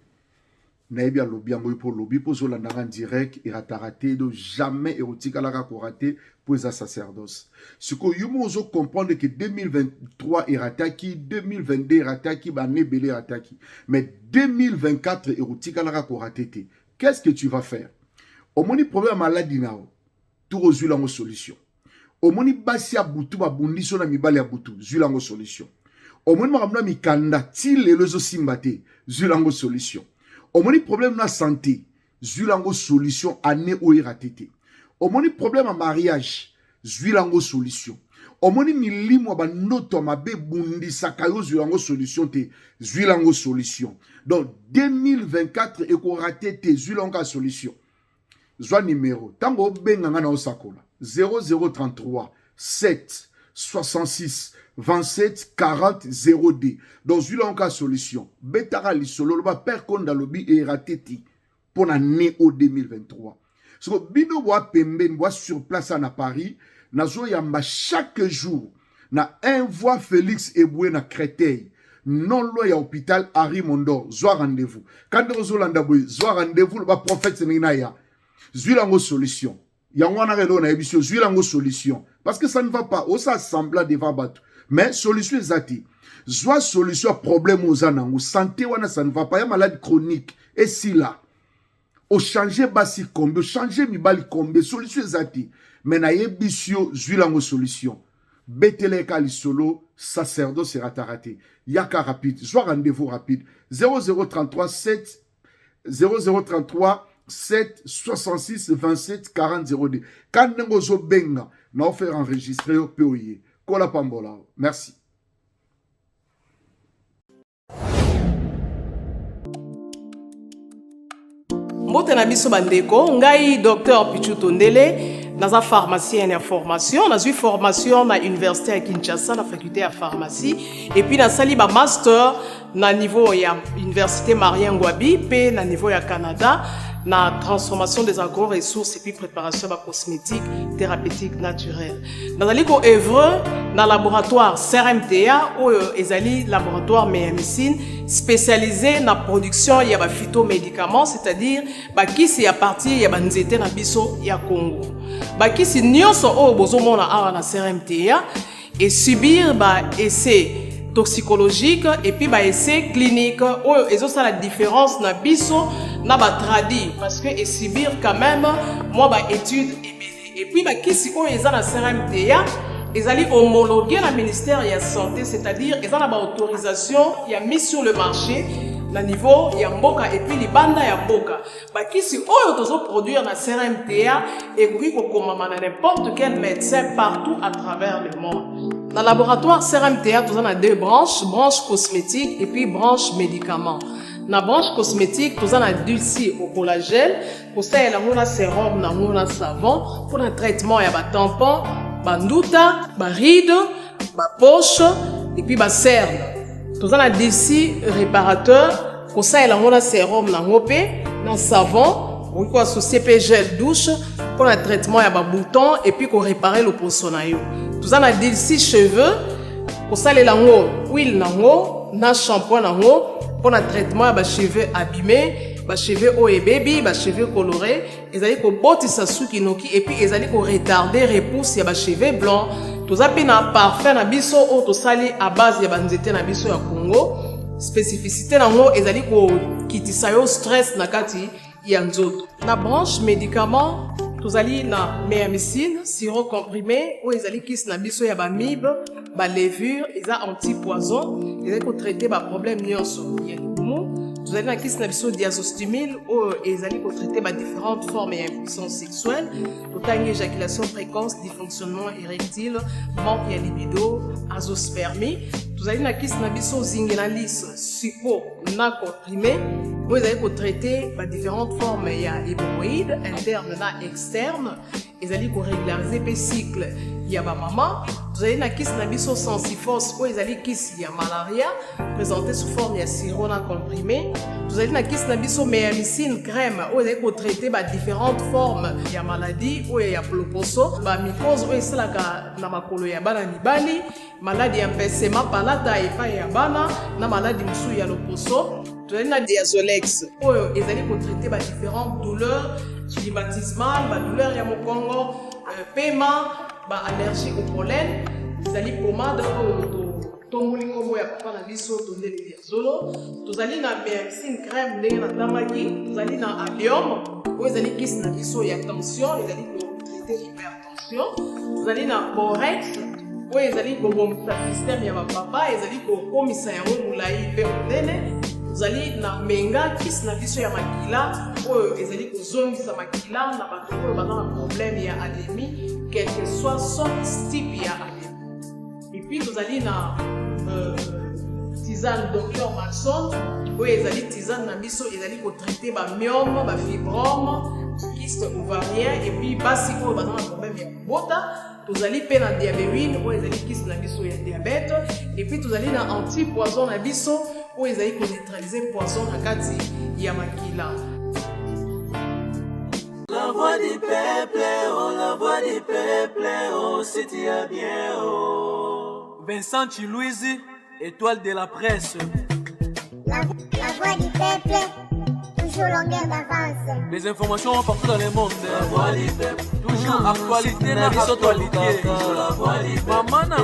Naibia lobby en pour lobby pour Zolandaran direct et rataraté de jamais érotique à la racoraté pour sa sacerdoce. Ce que vous comprendre que 2023 est rataki, 2022 est rataki, bané belé rataki. Mais 2024 érotique à la racoraté. Qu'est-ce que tu vas faire? Au moni problème maladie nao, tout résout la solution. Au moni basi à boutou, babundi sona mi bali à boutou, zula la solution. Au moni maramna mi kanda, til et lezo simbate, zula la solution. Au moni problème na santé, zulango solution année ou iratete. Au moni problème à mariage, zulango solution. Au moni milimo ba noto ma be bundi sakayo zulango solution te, zulango solution. Donc 2024 et ko raté te zulango solution. Zwa numéro, tango benga na osakola 0033 7 66 27 40 0D. Dans une solution, Betara Lisolo, le père Konda Lobi et Rateti pour l'année 2023. Ce que Bino Boa Pemben boit sur place à Paris, Nazo Yamba chaque jour, na un voix Félix Eboué na Créteil, non loin à hôpital Harry Mondo, Zoa rendez-vous. Quand Rozo Landaboui, Zoa rendez-vous, le prophète Sénénaya, Zuilango solution. Yangwana Relo na émission, Zuilango solution. Parce que ça ne va pas, on s'assemble devant Batou. Mais solution zati. Soit solution problème aux anangu. Santé wana ça ne va pas. Il y a maladie chronique. Et si là, au changer basi kombe, au changer mibali kombe, solution zati. Mais na yebisio zuilango solution. Betele kali solo, sacerdoce sera raté. Yaka rapide. Soit rendez-vous rapide. 0033 7 0033 7 66 27 40 02. Quand nous benga, nous faire enregistrer au POI. Kola Pambola. Merci. Mbote na biso bandeko, ngai Dr Pichu Tondele, dans la pharmacie en formation, dans une formation à l'université à Kinshasa, la faculté à pharmacie, et puis dans sali ba master na niveau ya université Marien Ngouabi, puis na niveau ya Canada, na transformation des agro-ressources et puis préparation de cosmétiques thérapeutiques naturelles. Dans la ligue œuvre dans le laboratoire CRMTA ou ezali laboratoire médecine spécialisé dans la production de phytomédicaments, c'est-à-dire qui c'est à partir ya banzete na biso ya Congo. Qui c'est nyonso o bozomona awa na CRMTA et subir essai toxicologique et puis essai clinique ou ça la différence na biso na tradi parce que et subir quand même moi étude et puis qui si on est na CRMTA ils allaient homologuer le ministère de la santé, c'est-à-dire ils ont la autorisation il y a mis sur le marché na niveau ya mboka et puis les bandes ya mboka qui si on doit produire na CRMTA et puis comme n'importe quel médecin partout à travers le monde. Dans le laboratoire CRMTA, nous avons deux branches, branche cosmétique et puis branche médicaments. Dans la branche cosmétique, nous avons dulci au collagène, pour ça, il y a un sérum, un savon, pour le traitement, il y a un tampon, un ndouta, un ride, une poche, et puis un cerne. Nous avons dulci réparateur, pour ça, il y a un sérum, un savon, on peut associer gel douche, pour le traitement, il y a un bouton, et puis pour réparer le poissonaillot. Nous avons des cheveux, pour ça, les lango, huile nango, na shampoing nango, pour le traitement des cheveux abîmés, des cheveux haut et baby, des cheveux colorés, ils allaient pour botter sa soukinoki et puis ils allaient pour retarder repousse des cheveux blancs. Nous avons un parfum na biso ou tout ça à base de banzete na biso ya Congo. Spécificité nango, ils allaient pour quitter ça au stress na kati ya nzoto. Na branche médicaments. Nous allons dans la médecine, sirop comprimé, où ils allaient kiss na biso ya ba mib, ba levure, ils ont anti-poison, ils allaient traiter ba problème nyonso. Nous allons kiss na biso diazostimile, où ils allaient traiter ba différentes formes d'impuissance sexuelle, autant éjaculation précoce, dysfonctionnement érectile, manque de libido, azospermie. Nous allons kiss na biso zingenalis, supo na comprimé, où ils allaient traiter ba différentes formes d'hémorroïdes internes na externes. Ils allaient régulariser le cycle. Il y a ma maman. Vous allez na kiss na biso sensiphos où ils allaient kiss il y a malaria présenté sous forme de sirop comprimé. Vous allez na kiss na biso méamycine crème où ils allaient traiter différentes formes de maladies où il y a ploposo, mycose où c'est la na makolo ya bana mibali, maladie ya mpesema palata et pas ya bana, na maladie musu ya loposo. Vous allez na diazolex où ils allaient traiter différentes douleurs climatismales, douleurs ya mokongo, paiement, allergie au pollen, vous allez pommade tomulingo ya papa na biso tondele diazolo, vous allez na médecine crème ndenge na tamaki, vous allez na allium, vous allez kiss na biso ya tension, vous allez traiter l'hypertension, vous allez na borex, vous allez kobomisa système ya papa, vous allez kokomisa yango mulai pe monene. Vous allez na menga kiss na biso ya makila ou ils allez kozongisa makila na bato oyo baza na problème ya anémie quel que soit son type ya anémie. Et puis vous allez na tisane Dr Maxon où ils allez tisane na biso ils allez traiter ba myome, ba fibrome, kyste ovarien et puis basi oyo baza na problème ya bota. Vous allez payer na diabétique où ils allez kiss na biso ya diabète et puis vous allez na anti-poison na biso où ils allaient neutraliser le poison dans kati ya makila. La voix du peuple, oh la voix du peuple, oh c'était bien, oh. Vincent Chilouise, étoile de la presse. La voix du peuple, toujours longueur d'avance. Les informations partout dans le monde. La voix du peuple, toujours actualité, na actualité. La voix du peuple, maman na